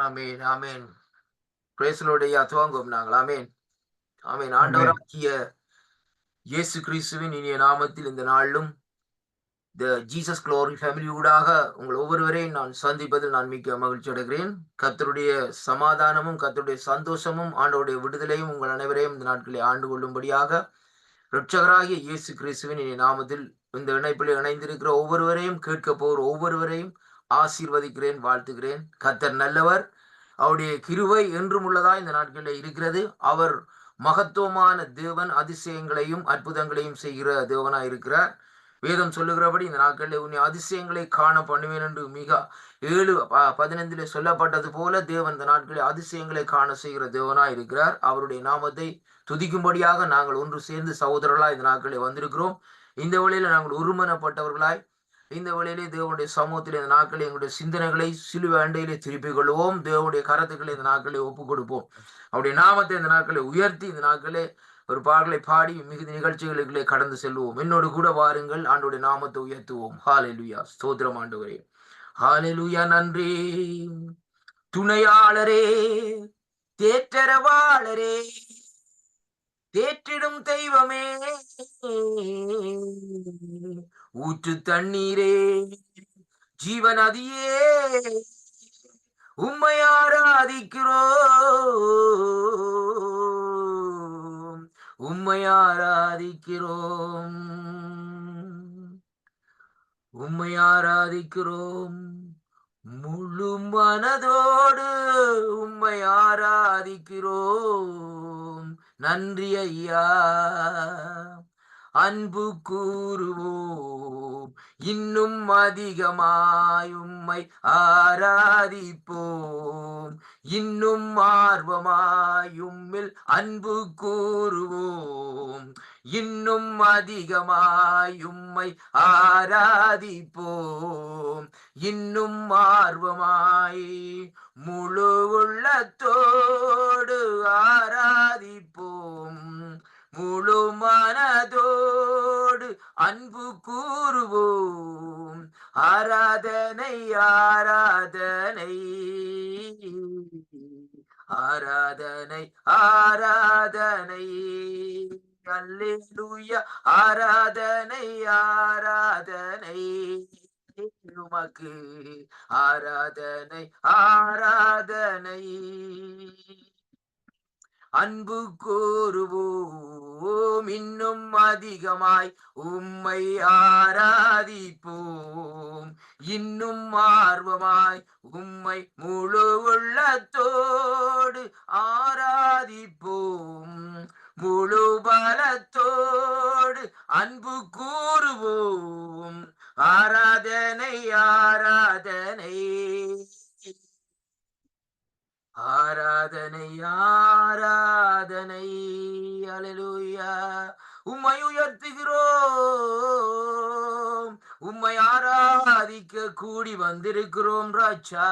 ஆமென், ஆமென். Praise Lord ஐயா, துவங்குவோம் நாங்கள். ஆமென், ஆமென். ஆமென். ஆண்டவராகிய இயேசு கிறிஸ்துவின் இனிய நாமத்தில் இந்த நாளிலும் த ஜீசஸ் குளோரி ஃபேமிலி ஊடாக உங்கள் ஒவ்வொருவரையும் நான் சந்திப்பதில் நான் மிக்க மகிழ்ச்சி அடைகிறேன். கர்த்தருடைய சமாதானமும், கர்த்தருடைய சந்தோஷமும், ஆண்டவருடைய விடுதலையும் உங்கள் அனைவரையும் இந்த நாட்களில் ஆண்டு கொள்ளும்படியாக இரட்சகராகிய இயேசு கிறிஸ்துவின் இனிய நாமத்தில் இந்த இணைப்பில் இணைந்திருக்கிற ஒவ்வொருவரையும், கேட்கப் போகிற ஒவ்வொருவரையும் ஆசீர்வதிக்கிறேன், வாழ்த்துகிறேன். கர்த்தர் நல்லவர். அவருடைய கிருபை என்றும் உள்ளதா இந்த நாட்களில் இருக்கிறது. அவர் மகத்துவமான தேவன், அதிசயங்களையும் அற்புதங்களையும் செய்கிற தேவனாய் இருக்கிறார். வேதம் சொல்லுகிறபடி இந்த நாட்களில் உன்னை அதிசயங்களை காண பண்ணுவேன் என்று மிக 7:15 சொல்லப்பட்டது போல தேவன் இந்த நாட்களில் அதிசயங்களை காண செய்கிற தேவனாய் இருக்கிறார். அவருடைய நாமத்தை துதிக்கும்படியாக நாங்கள் ஒன்று சேர்ந்து சகோதரர்களாய் இந்த நாட்களில் வந்திருக்கிறோம். இந்த வேளையில நாங்கள் ஒருமனப்பட்டவர்களாய் இந்த வேளையிலே தேவனுடைய சமூகத்தில் இந்த நாட்களில் எங்களுடைய சிந்தனைகளை சிலுவை அண்டையிலே திருப்பிக் கொள்வோம். தேவனுடைய கரத்துக்களை இந்த நாட்களை ஒப்புக் கொடுப்போம். அவருடைய நாமத்தை இந்த நாட்களை உயர்த்தி இந்த நாட்களே ஒரு பாடலை பாடி மிகுதி நிகழ்ச்சிகளுக்குள்ளே கடந்து செல்வோம். என்னோடு கூட வாருங்கள், ஆண்டோடைய நாமத்தை உயர்த்துவோம். ஹalleluya, ஸ்தோத்திரம் ஆண்டவரே. ஹalleluya, நன்றி. துணையாளரே, தேற்றரவாளரே, தேற்றிடும் தெய்வமே, ஊற்று தண்ணீரே, ஜீவநதியே, உம்மை ஆராதிக்கிறோம், உம்மை ஆராதிக்கிறோம், உம்மை ஆராதிக்கிறோம். முழு மனதோடு உம்மை ஆராதிக்கிறோம். நன்றி ஐயா. அன்பு கூறுவோம், இன்னும் அதிகமாய் உம்மை ஆராதிப்போம், இன்னும் ஆர்வமாய் உம்மில் அன்பு கூறுவோம், இன்னும் அதிகமாய் உம்மை ஆராதிப்போம், இன்னும் ஆர்வமாய் முழு உள்ளத்தோடு ஆராதிப்போம், முழு மனதோடு அன்பு கூறுவோம். ஆராதனை, ஆராதனை, ஆராதனை, ஆராதனை, அல்லேலூயா, ஆராதனை, ஆராதனை உமக்கு, ஆராதனை, ஆராதனை. அன்பு கூறுவோம், இன்னும் அதிகமாய் உம்மை ஆராதிப்போம், இன்னும் ஆர்வமாய் உம்மை முழு உள்ளத்தோடு ஆராதிப்போம், முழு பலத்தோடு அன்பு கூறுவோம். ஆராதனை, ஆராதனை, ஆராதனை, ஆராதனை, அல்லேலூயா. உம்மை உயர்த்துகிறோம், உம்மை ஆராதிக்க கூடி வந்திருக்கிறோம் ராஜா.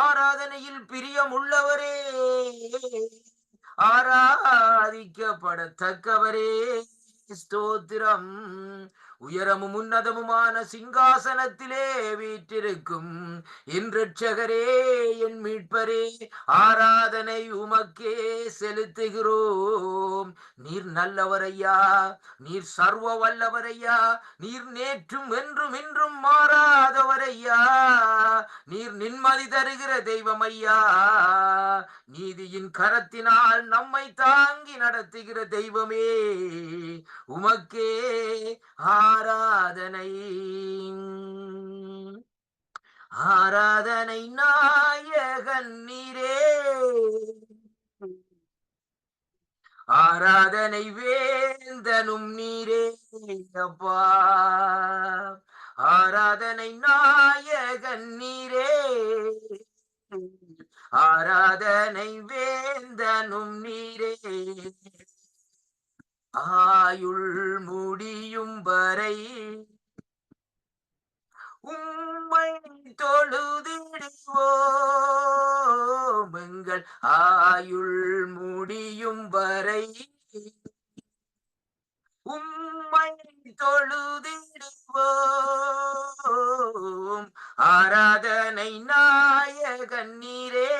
ஆராதனையில் பிரியம் உள்ளவரே, ஆராதிக்கப்படத்தக்கவரே, ஸ்தோத்திரம். உயரமும் உன்னதமுமான சிங்காசனத்திலே வீற்றிருக்கும் என் இரட்சகரே, என் மீட்பரே, ஆராதனை உமக்கே செலுத்துகிறோம். நீர் நல்லவரையா, நீர் சர்வ வல்லவரையா, நீர் நேற்றும் என்றும் இன்றும் மாறாதவரையா, நீர் நிம்மதி தருகிற தெய்வம் ஐயா, நீதியின் கரத்தினால் நம்மை தாங்கி நடத்துகிற தெய்வமே, உமக்கே ஆராதனை, ஆராதனை நாயகன் நீரே, ஆராதனை வேந்தனும் நீரே அப்பா, ஆராதனை நாயகன் நீரே, ஆராதனை வேந்தனும் நீரே, ஆயுள் முடியும் வரை உம்மை தொழுதிடுவோம், எங்கள் ஆயுள் முடியும் வரை உம்மை தொழுதிடுவோம். ஆராதனை நாயகன் கண்ணீரே,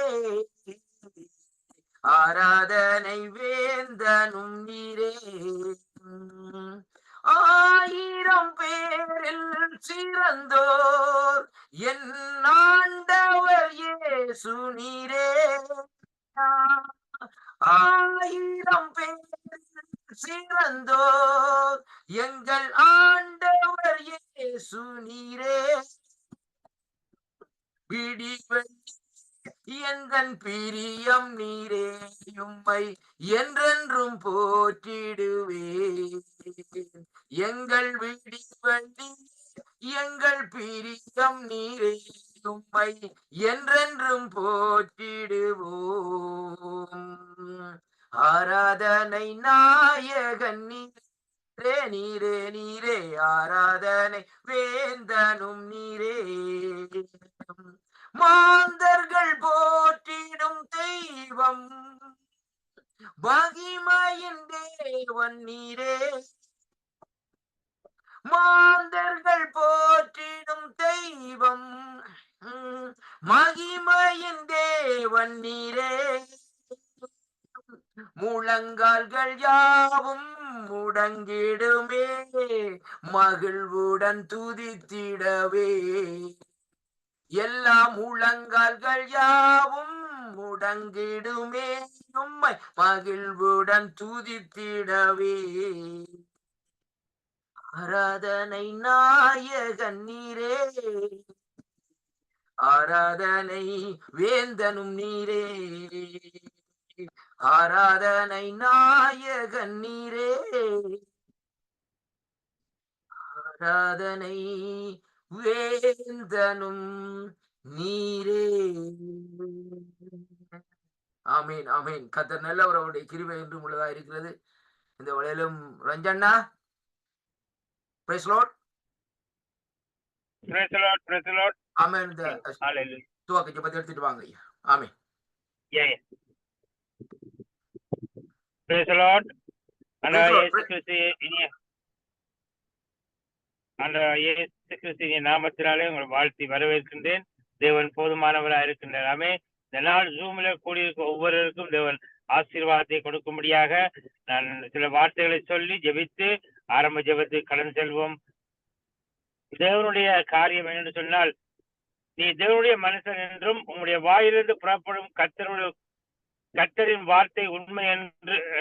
ஆராதனை வேந்தனும் நீரே. ஆயிரம் பேரில் சிறந்தோர் என் ஆண்டவர் இயேசு நீரே. ஆயிரம் பேரில் சிறந்தோர் எங்கள் ஆண்டவர் இயேசு நீரே. விடிவெள்ளி எந்தன் பிரியம் நீரே, உம்மை என்றென்றும் போற்றிடுவேன். எங்கள் விடிவெள்ளி எங்கள் பிரியம் நீரே, உம்மை என்றென்றும் போற்றிடுவோம். ஆராதனை நாயகன் நீரே, நீரே நீரே, ஆராதனை வேந்தனும் நீரே. மாந்தர்கள் போற்றிடும் தெய்வம், மகிமையின் தேவன் நீரே. மாந்தர்கள் போற்றிடும் தெய்வம், மகிமையின் தேவன் நீரே. முழங்கால்கள் யாவும் முடங்கிடுமே, மகிழ்வுடன் துதித்திடவே. எல்லா முழங்கால்கள் யாவும் முடங்கிடுமே, உம்மை மகிழ்வுடன் துதித்திடவே. ஆராதனை நாயகன் நீரே, ஆராதனை வேந்தனும் நீரே. ஆராதனை நாயகன் நீரே, ஆராதனை வேந்தனும் நீரே. ஆமீன், ஆமீன். கர்த்தர் நல்லவர், அவருடைய கிருபை என்றும் உள்ளதா இருக்கிறது. இந்த வேளையிலும் ரஞ்சண்ணா, praise Lord. Praise the Lord, praise the Lord. ஆமென். இந்த Hallelujah. துவக்க ஜெபத்தை எடுத்துட்டு வாங்க ஐயா. ஆமென். Yeah, yeah. Praise the Lord. இயேசு கிறிஸ்துவின் நாமத்தினாலே உங்களை வாழ்த்தி வரவேற்கின்றேன். தேவன் போதுமானவராக இருக்கின்றார். ஆமே. இந்த நாள் ஜூம்ல கூடியிருக்க ஒவ்வொருவருக்கும் தேவன் ஆசீர்வாதத்தை கொடுக்கும்படியாக நான் சில வார்த்தைகளை சொல்லி ஜெபித்து ஆரம்ப ஜெபத்துக்கு கடந்து செல்வோம். தேவனுடைய காரியம் என்று சொன்னால், நீ தேவனுடைய மனுஷன் என்றும் உங்களுடைய வாயிலிருந்து புறப்படும் கர்த்தரின் வார்த்தை உண்மை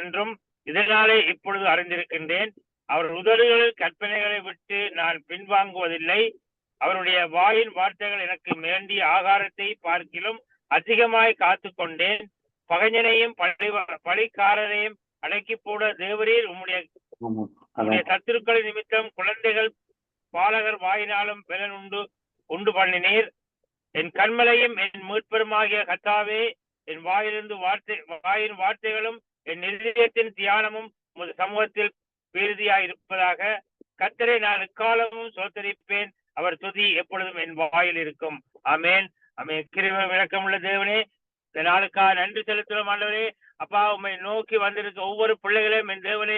என்றும் இதனாலே இப்பொழுது அறிந்திருக்கின்றேன். அவர் உதடுகளில் கற்பனைகளை விட்டு நான் பின்வாங்குவதில்லை. அவருடைய வாயின் வார்த்தைகள் எனக்கு வேண்டிய ஆகாரத்தை பார்க்கிலும் அதிகமாய் காத்து கொண்டேன். பகைஞனையும் பழிக்காரரையும் அடக்கி போட தேவரீர் உம்முடைய சத்துருக்களின் நிமித்தம் குழந்தைகள் பாலகர் வாயினாலும் பலன் உண்டு பண்ணினீர். என் கண்மலையும் என் மீட்பெருமாகிய கர்த்தாவே, என் வாயின் வார்த்தைகளும் என் இதயத்தின் தியானமும் உமது சமூகத்தில் இருப்பதாக. கர்த்தரை நான் எக்காலமும் சோத்தரிப்பேன். அவர் துதி எப்பொழுதும் என் வாயில் இருக்கும். ஆமேன், ஆமேன். கிருபை விளக்கமுள்ள தேவனே, இந்த நாளுக்காக நன்றி செலுத்துகிறோம் ஆண்டவரே. அப்பா, உண்மை நோக்கி வந்திருக்க ஒவ்வொரு பிள்ளைகளையும் என் தேவனே,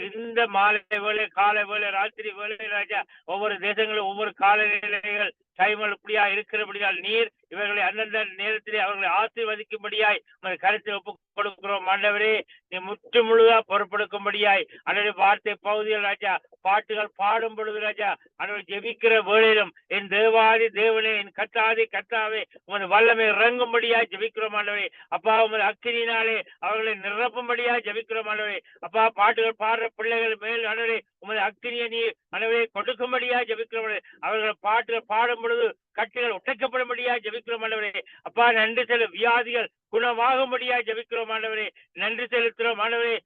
இந்த மாலை வேலை, காலை வேலை, ராத்திரி வேலை ராஜா, ஒவ்வொரு தேசங்களும் ஒவ்வொரு காலநிலைகள் டைம்கள் இப்படியா இருக்கிறபடியால் நீர் இவர்களை அந்தந்த நேரத்திலே அவர்களை ஆசீர்வதிக்கும்படியாய் உங்கள் கருத்தை ஒப்புக் கொடுக்கிறோம் ஆண்டவரே. நீ முற்று முழுதா பொறுப்பெடுக்கும்படியாய் அன்றைய வார்த்தை பகுதிகள் ராஜா, பாட்டுகள் பாடும் பொழுது ராஜா, அன்றைய ஜெபிக்கிற வேளையிலும் என் தேவாதி தேவனே, என் கர்த்தாவே உமது வல்லமை இறங்கும்படியாய் ஜெபிக்கிறோம் ஆண்டவரே. அப்பா, உமது அக்கினியினாலே அவர்களை நிரப்பும்படியாய் ஜெபிக்கிறோம் ஆண்டவரே. அப்பா, பாட்டுகள் பாடுற பிள்ளைகள் மேல் ஆண்டவரே உமது அக்கினியை நீர் ஆண்டவரே கொடுக்கும்படியாய் ஜெபிக்கிறோம். அவர்கள் பாட்டுகள் பாடும் பொழுது கட்டுகள் உடைக்கப்படும்படியா ஜெபிக்கிறோம் ஆண்டவரே. அப்பா, நன்றி செலு வியாதிகள் குணமாகும்படியா ஜெபிக்கிறோம் ஆண்டவரே. நன்றி செலுத்துறோம் ஆண்டவரே.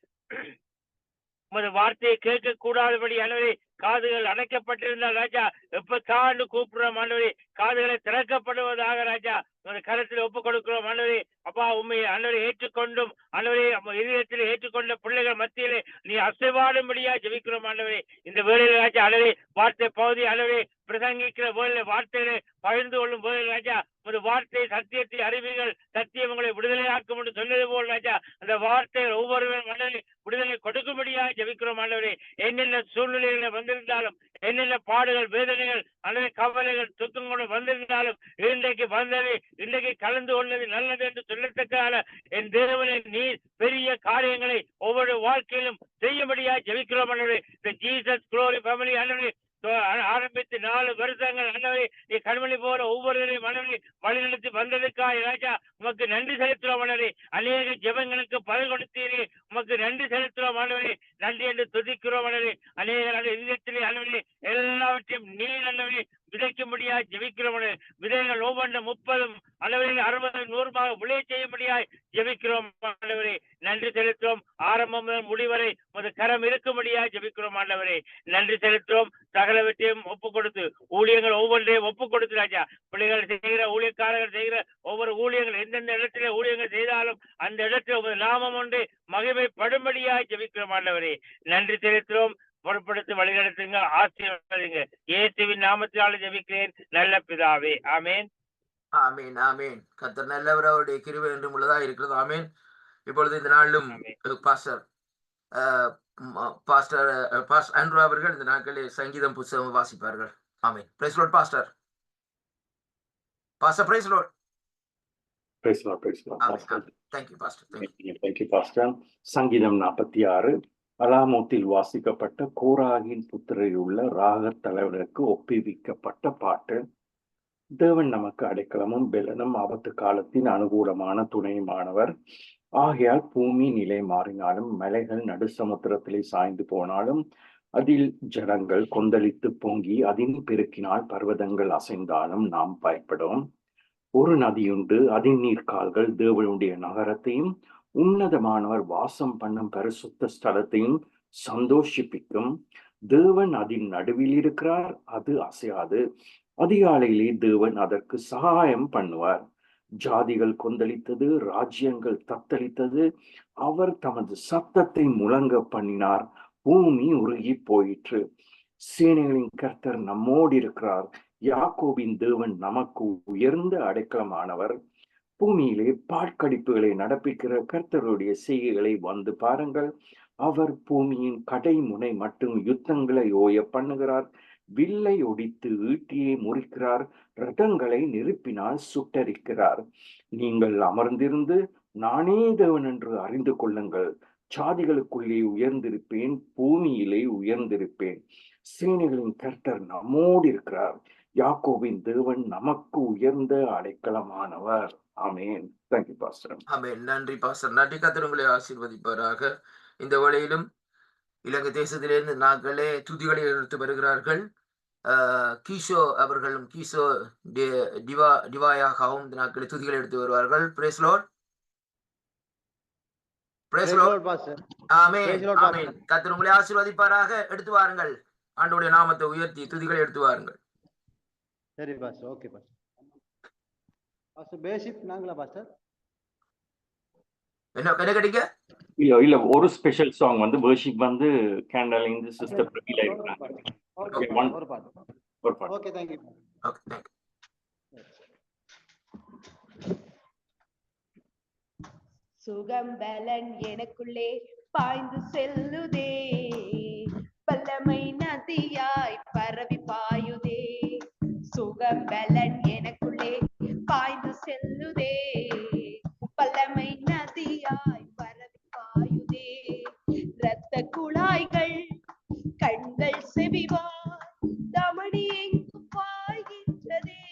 உமது வார்த்தையை கேட்க கூடாதபடி ஆண்டவரே காதுகள் அடைக்கப்பட்டிருந்தால் ராஜா, எப்பத்தாண்டு கூப்பிடுறோம் ஆண்டவரே, காதுகளை திறக்கப்படுவதாக ராஜா உமது கரத்தில் ஒப்புக் கொடுக்கிறோம் ஆண்டவரே. அப்பா, உண்மையை ஆண்டவரை ஏற்றுக்கொண்டும் ஆண்டவரே இதயத்தில் ஏற்றுக்கொண்ட பிள்ளைகள் மத்தியிலே நீ அசைவாடும்படியா ஜெபிக்கிறோம் ஆண்டவரே. இந்த வேளையில் ராஜா ஆண்டவரே வார்த்தை பகுதி ஆண்டவரே பிரசங்கிக்கிற வேளையில வார்த்தைகளை பகிர்ந்து கொள்ளும் வேளையில் ராஜா ஒரு வார்த்தை சத்தியத்தை அறிவீர்கள், சத்தியம் உங்களை விடுதலையாக்கும் என்று சொன்னது போல் ராஜா, அந்த வார்த்தைகள் ஒவ்வொருவரும் மனதில் விடுதலை கொடுக்கும்படியாக ஜெபிக்கிறோம் ஆண்டவரே. என்னென்ன சூழ்நிலைகளை வந்திருந்தாலும், என்னென்ன பாடுகள், வேதனைகள், அல்லது கவலைகள், துக்கங்களும் வந்திருந்தாலும், இன்றைக்கு வந்தது, இன்றைக்கு கலந்து கொண்டது நல்லது என்று சொல்லத்தக்க என் தேவனை நீர் பெரிய காரியங்களை ஒவ்வொரு வாழ்க்கையிலும் செய்யும்படியாக ஜெபிக்கிறோம் ஆண்டவரே. இந்த ஜீசஸ் குளோரி ஃபேமிலி ஆண்டவரே ஆரம்பித்து 4 வருஷங்கள் ஆண்டவரே, நீ கண்மணி போற ஒவ்வொருவரையும் ஆண்டவரே வழிநடத்தி வந்ததுக்காக ராஜா உமக்கு நன்றி செலுத்துறோம் ஆண்டவரே. அநேக ஜெபங்களுக்கு பதில் கொடுத்தீரே, உமக்கு நன்றி செலுத்துறோம் ஆண்டவரே. நன்றி என்று துதிக்கிறோம் ஆண்டவரே. அநேக இதயத்திலே ஆண்டவரே எல்லாவற்றையும் நீர் ஆண்டவரே விதைக்கும்படியாய் ஜெபிக்கிறோம். விதைகள் ஒவ்வொன்றும் 30 அளவில் 60 100 விளை செய்யும்படியாய் ஜெபிக்கிறோம் ஆண்டவரே. நன்றி செலுத்துறோம். ஆரம்பம் முதல் முடிவரை ஒரு கரம் இருக்கும்படியாய் ஜெபிக்கிறோம் ஆண்டவரே. நன்றி செலுத்துறோம். சகலவற்றையும் ஒப்பு கொடுத்து ஊழியங்கள் ஒவ்வொன்றையும் ஒப்பு கொடுத்து ராஜா, பிள்ளைகள் செய்கிற ஊழியக்காரர்கள் செய்கிற ஒவ்வொரு ஊழியர்கள் எந்தெந்த இடத்திலே ஊழியங்கள் செய்தாலும் அந்த இடத்தில் ஒரு நாமம் ஒன்று மகிமைப்படும்படியாய் ஜெபிக்கிறோம் ஆண்டவரே. நன்றி செலுத்துறோம். பொறுப்படுத்தி வழிநடத்துங்க, ஆசீர்வதிங்க. இயேசுவின் நாமத்தினால ஜெபிக்கிறேன் நல்ல பிதாவே. ஆமேன். ஆமேன். ஆமேன். கர்த்தர் நல்லவர், அவருடைய கிருபை என்றும் உள்ளதா இருக்கிறது. ஆமேன். இப்பொழுது இந்த நாளிலும் பாஸ்டர் ஆண்ட்ரூ அவர்கள் இந்த நாட்களில் சங்கீதம் புத்தகம் வாசிப்பார்கள். ஆமேன். Praise Lord pastor. Pastor praise Lord. Praise Lord, praise Lord. Thank you, Pastor. Thank you, Pastor. சங்கீதம் 46 அலாமோத்தில் வாசிக்கப்பட்ட கோராகின் புத்திரில் உள்ள ராகத் தலைவருக்கு ஒப்புவிக்கப்பட்ட பாட்டு. தேவன் நமக்கு அடைக்கலமும் பெலனும் ஆபத்து காலத்தின் அனுகூலமான துணையுமானவர். ஆகையால் பூமி நிலை மாறினாலும் மலைகள் நடு சமுத்திரத்திலே சாய்ந்து போனாலும் அதில் ஜலங்கள் கொந்தளித்து பொங்கி அதின் பெருக்கினால் பர்வதங்கள் அசைந்தாலும் நாம் பயப்படும். ஒரு நதியுண்டு, அதின் நீர்க்கால்கள் தேவனுடைய நகரத்தையும் உன்னதமானவர் வாசம் பண்ணும் பரிசுத்த ஸ்தலத்தையும் சந்தோஷிப்பிக்கும். தேவன் அதன் நடுவில் இருக்கிறார், அது அசையாது. அதிகாலையிலே தேவன் அதற்கு சகாயம் பண்ணுவார். ஜாதிகள் கொந்தளித்தது, ராஜ்யங்கள் தத்தளித்தது. அவர் தமது சத்தத்தை முழங்க பண்ணினார், பூமி உருகி போயிற்று. சேனைகளின் கர்த்தர் நம்மோடு இருக்கிறார். யாக்கோபின் தேவன் நமக்கு உயர்ந்த அடைக்கலமானவர். பூமியிலே பாட்கடிப்புகளை நடப்பிக்கிற கர்த்தருடைய செய்கைகளை வந்து பாருங்கள். அவர் பூமியின் கடைமுனை மட்டும் யுத்தங்களை ஓய பண்ணுகிறார். வில்லை ஒடித்து ஈட்டியை முறிக்கிறார். ரதங்களை நெருப்பினால் சுட்டரிக்கிறார். நீங்கள் அமர்ந்திருந்து நானே தேவன் என்று அறிந்து கொள்ளுங்கள். சாதிகளுக்குள்ளே உயர்ந்திருப்பேன், பூமியிலே உயர்ந்திருப்பேன். சேனைகளின் கர்த்தர் நம்மோடு இருக்கிறார். யாக்கோபின் தேவன் நமக்கு உயர்ந்த அடைக்கலமானவர். ஆமென். Thank you, Pastor. ஆமென். நன்றி பாஸ்டர். நன்றி. கர்த்தர் உங்களை ஆசீர்வதிப்பாராக. இந்த வேளையிலும் இலங்கை தேசத்திலிருந்து நாங்களே துதிகளை எடுத்து வருகிறார்கள். கீஷோ அவர்களும் கீஷோ டிவாயாகவும் இந்த நாட்களில் துதிகளை எடுத்து வருவார்கள். Praise Lord. Praise Lord pastor. ஆமென். ஆமென். கர்த்தர் உங்களை ஆசீர்வதிப்பாராக. எடுத்து வாருங்கள். ஆண்டவருடைய நாமத்தை உயர்த்தி துதிகளை எடுத்து வாருங்கள். சரி பாஸ்டர். Okay pastor. பாஸ்டர் பேசிக் நாங்களா பாஸ்டர்? என்ன கிடைக்க? இல்ல ஒரு ஸ்பெஷல் சாங் வந்து வர்ஷிப் வந்து கேண்டல் இந்த சிஸ்டர் பிரபீலா இருக்காங்க. ஓகே ஒரு பாட்டு. Okay thank you. Okay thank you. சுகம் பலன் எனக்குள்ளே பாய்ந்து செல்லுதே, பல்லமை நதியாய் பரவி பாயுதே. சுகம் பலன் எனக்குள்ளே பாய்ந்து செல்லுதே, பல்லமை நதியாய் பரவி பாயுதே. இரத்த குழாய்கள் கண்கள் செவிவார் தமணி எங்கு பாய்கின்றதே.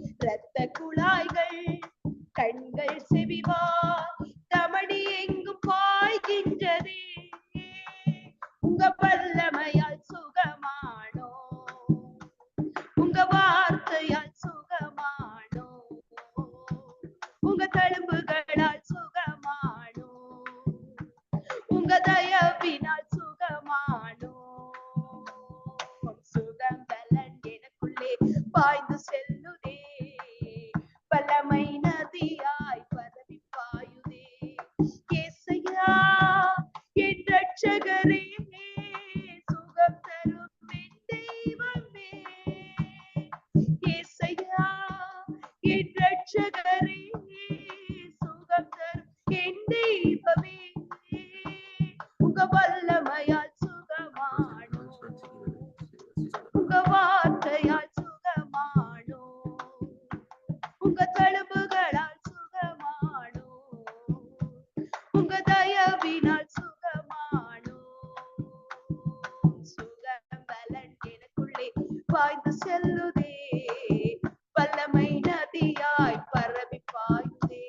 இரத்த குழாய்கள் கண்கள் செவிவார் தமணி எங்கு பாய்கின்றதே. உங்க வல்லமையால் சுகமானோ, உங்க வார்த்தையால் சுகமானோ, உங்க தழும்புகளால் சுகமானோ, உங்க தயவினால் சுகமானோ. சுகம் பலன் எனக்குள்ளே பாய்ந்து செல்லுதே, பல்லமை நதியாய் பரவி பாயுதே. ஏசையா என் ரட்சகரே, சுகம் தரும் என் தெய்வமே. ஏசையா செல்லுதே வல்லமை நதியாய் பரவி பாயுதே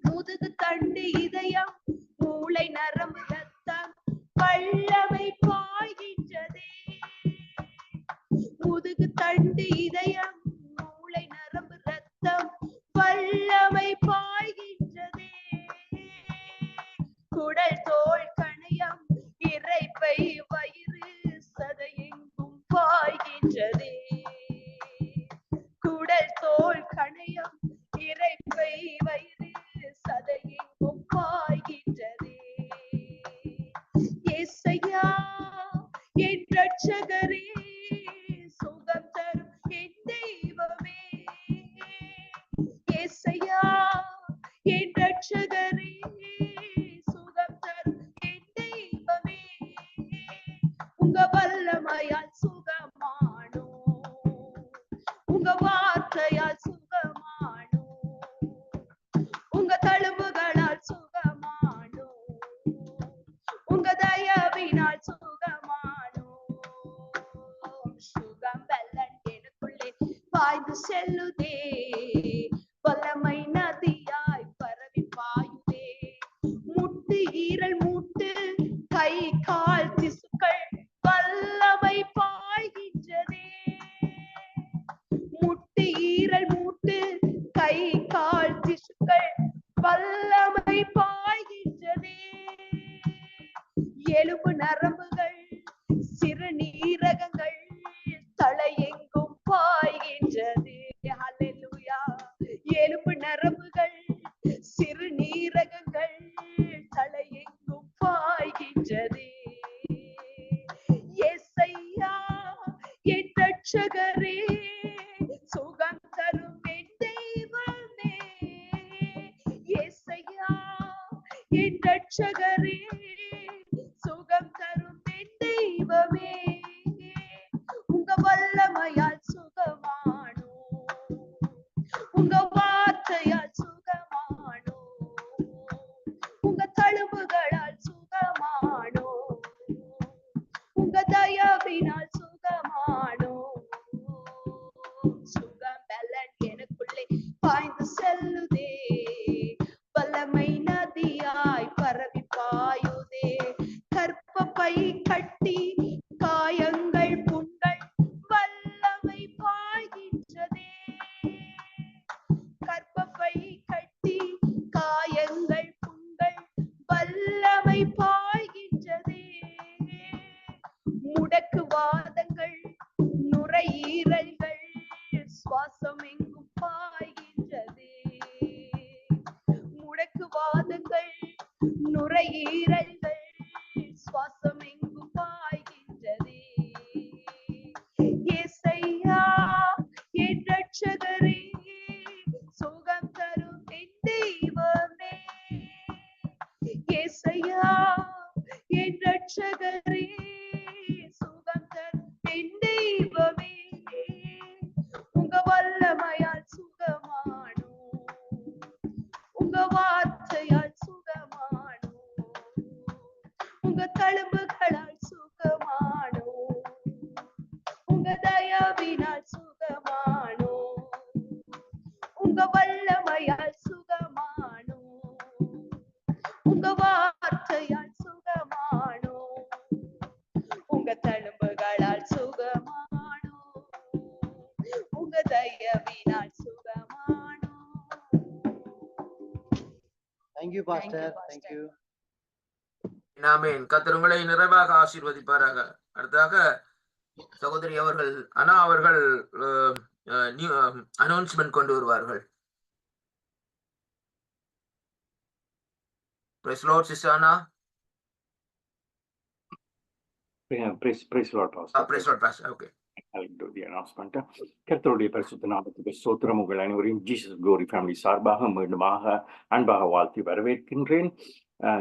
முதுகு தண்டு இதயம் மூளை நரம்பு ரத்தம் வல்லமை பாய்கின்றதே முதுகு தண்டு இதயம் மூளை நரம்பு ரத்தம் வல்லமை பாய்கின்றதே குடல் தோல் கணையம் இரைப்பை வயிறு சதையெங்கும் பாய்கின்றதே குடல் தோல் கணையம் இரைப்பை வயிறு சதையெங்கும் பாய்கின்றதே இயேசையா என் ரட்சகரே சுகம் தரும் என் தெய்வமே இயேசையா என் ரட்சகரே சுகம் தரும் என் தெய்வமே உங்க வல்லமையால் சுகமானோ உங்க வார்த்தையால் சுகமானோ உங்க தழும்புகளால் சுகமானோ உங்க தயவினால் சுகமானோ சுகம் வெள்ளன் எனக்குள்ளே பாய்ந்து செல்லுதே வல்லமை நதியாய் பரவி பாயுதே முட்டு ஈரல் மூட்டு கை கால் திசுக்கள் வல்லமை பாய்கின்றதே முட்டு ஈரல் மூட்டு கை கால் திசுக்கள் வல்லமை பாய்கின்றதே எலும்பு நரம்புகள் சிறுநீரகங்கள் தலையெங்கும் பாய்கின்றது ஹல்லேலூயா எலும்பு நரம்புகள் சிறுநீரகங்கள் தலையெங்கும் பாய்கின்றது இயேசையா என் ரட்சகரே சுகம் தரும் என் தெய்வமே இயேசையா என் ரட்சகரே சுகம் தரும் என் தெய்வமே உங்க வல்லமையால் சுகமானோ உங்க வார்த்தையால் சுகமானோ உங்க தழும்புகளால் சுகமானோ உங்க தயவினால் சுகமானோ சுகம் பலன் எனக்குள்ளே பாய்ந்து செல்லுதே வல்லமை நதியாய் பரவி பாயுதே கற்பப்பை கட்டி காயங்கள் புண்கள் வல்லமை பாய்கின்றதே கற்பப்பை கட்டி காயங்கள் புண்கள் வல்லமை பாய்கின்றதே முடக்கு வாதங்கள் நுரையீரல்கள் சுவாசம் எங்கும் பாய்கின்றதே முடக்கு வாதங்கள் நுரையீரல்கள் சுவாசம் எங்கும் பாய்கின்றதே இயேசையா என் ரட்சகரே சுகம் தரும் என் தெய்வமே இயேசையா என் ரட்சகரே சுகம் தரும் என் தெய்வமே உங்க வல்லமையால் சுகமானோ உங்க வார்த்தையால் சுகமானோ உங்க தழும்புகளால் சுகமானோ உங்க தயவினால் சுகமானோ உங்க வல்லமையால் சுகமானோ உங்க வார்த்தையால் சுகமானோ உங்க தழும்புகளால் சுகமானோ உங்க தயவினால் சுகமானோ. Thank you, Pastor. Thank you. ஆமென். கர்த்தர் உங்களை நிறைவாக ஆசீர்வதிப்பாராக. அடுத்ததாக சகோதரி அவர்கள் அனா அவர்கள் அனௌன்ஸ்மெண்ட் கொண்டு வருவார்கள். Praise Lord, Sister Anna. Praise Lord, Pastor. Praise Lord, Pastor. Okay. I'll do the announcement. கர்த்தருடைய பரிசுத்த நாமத்துக்கு ஸ்தோத்திரம். உங்கள் அனைவரையும் ஜீசஸ் குளோரி ஃபேமிலி சார்பாக மீண்டுமாக அன்பாக வாழ்த்தி வரவேற்கின்றேன்.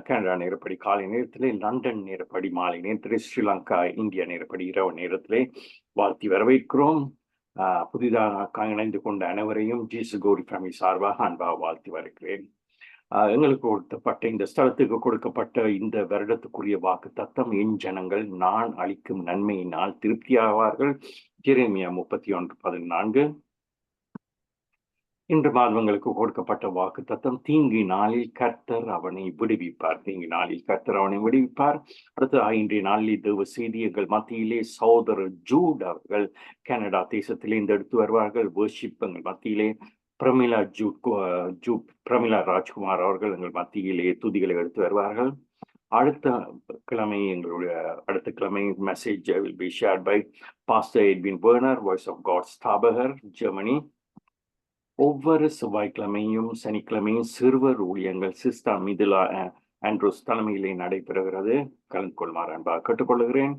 கனடா நேரப்படி காலை நேரத்திலே, லண்டன் நேரப்படி மாலை நேரத்திலே, ஸ்ரீலங்கா இந்தியா நேரப்படி இரவு நேரத்திலே வாழ்த்தி வரவேற்கிறோம். புதிதாக இணைந்து கொண்ட அனைவரையும் ஜீசஸ் குளோரி ஃபேமிலி சார்பாக அன்பாக வாழ்த்தி வருகிறேன். எங்களுக்கு கொடுக்கப்பட்ட இந்த ஸ்தலத்துக்கு கொடுக்கப்பட்ட இந்த வருடத்துக்குரிய வாக்கு தத்தம், என் ஜனங்கள் நான் அளிக்கும் நன்மையினால் திருப்தியாவார்கள். எரேமியா 31:14. இன்று மாதங்களுக்கு கொடுக்கப்பட்ட வாக்கு தத்தம், தீங்கு நாளில் கர்த்தர் அவனை விடுவிப்பார். தீங்கு நாளில் கர்த்தர் அவனை விடுவிப்பார். அடுத்து இன்றைய நாளில் தேவ செய்தி எங்கள் மத்தியிலே சகோதரர் ஜூட் அவர்கள் கனடா தேசத்திலிருந்து எடுத்து வருவார்கள். வர்ஷிப் எங்கள் மத்தியிலே பிரமிளா பிரமிளா ராஜ்குமார் அவர்கள் எங்கள் மத்தியிலே துதிகளை எடுத்து வருவார்கள். அடுத்த கிழமை message will be shared by Pastor Edwin Werner, Voice of God, ஸ்தாபகர், ஜெர்மனி. ஒவ்வொரு செவ்வாய்க்கிழமையும் சனிக்கிழமையும் சிறுவர் ஊழியங்கள் சிஸ்டர் மிதுலா ஆண்ட்ரூஸ் தலைமையிலே நடைபெறுகிறது. கலந்து கொள்ளுமாறு அன்பாக கேட்டுக்கொள்கிறேன்.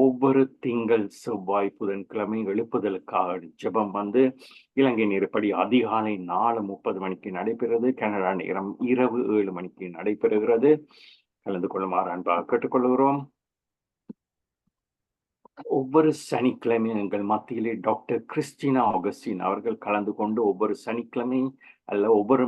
ஒவ்வொரு திங்கள் செவ்வாய் புதன்கிழமை எழுப்புதலுக்காக ஜெபம் இலங்கை நேரப்படி அதிகாலை 4:30 மணிக்கு நடைபெறுகிறது. கனடா நேரம் இரவு 7 மணிக்கு நடைபெறுகிறது. கலந்து கொள்ளுமாறு அன்பாக கேட்டுக்கொள்கிறோம். ஒவ்வொரு சனிக்கிழமையும் எங்கள் மத்தியிலே டாக்டர் கிறிஸ்டினா ஆகஸ்டின் அவர்கள் கலந்து கொண்டு ஒவ்வொரு சனிக்கிழமை அல்ல ஒவ்வொரு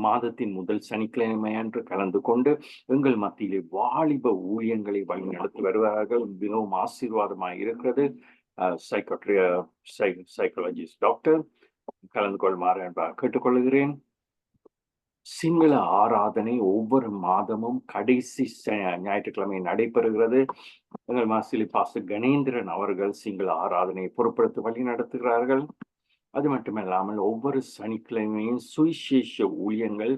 மாதத்தின் முதல் சனிக்கிழமை அன்று கலந்து கொண்டு எங்கள் மத்தியிலே வாலிப ஊழியங்களை வழிநடத்தி வருவார்கள். மிகவும் ஆசீர்வாதமாக இருக்கிறது. சைக்காலஜிஸ்ட் டாக்டர் கலந்து கொள்ளுமாறு கேட்டுக்கொள்கிறேன். சிங்கள ஆராதனை ஒவ்வொரு மாதமும் கடைசி ஞாயிற்றுக்கிழமை நடைபெறுகிறது. எங்கள் மாசிலி பாஸ்டர் கணேந்திரன் அவர்கள் சிங்கள ஆராதனையை பொறுப்படுத்தி வழி நடத்துகிறார்கள். அது மட்டுமல்லாமல் ஒவ்வொரு சனிக்கிழமையும் சுவிசேஷ ஊழியங்கள்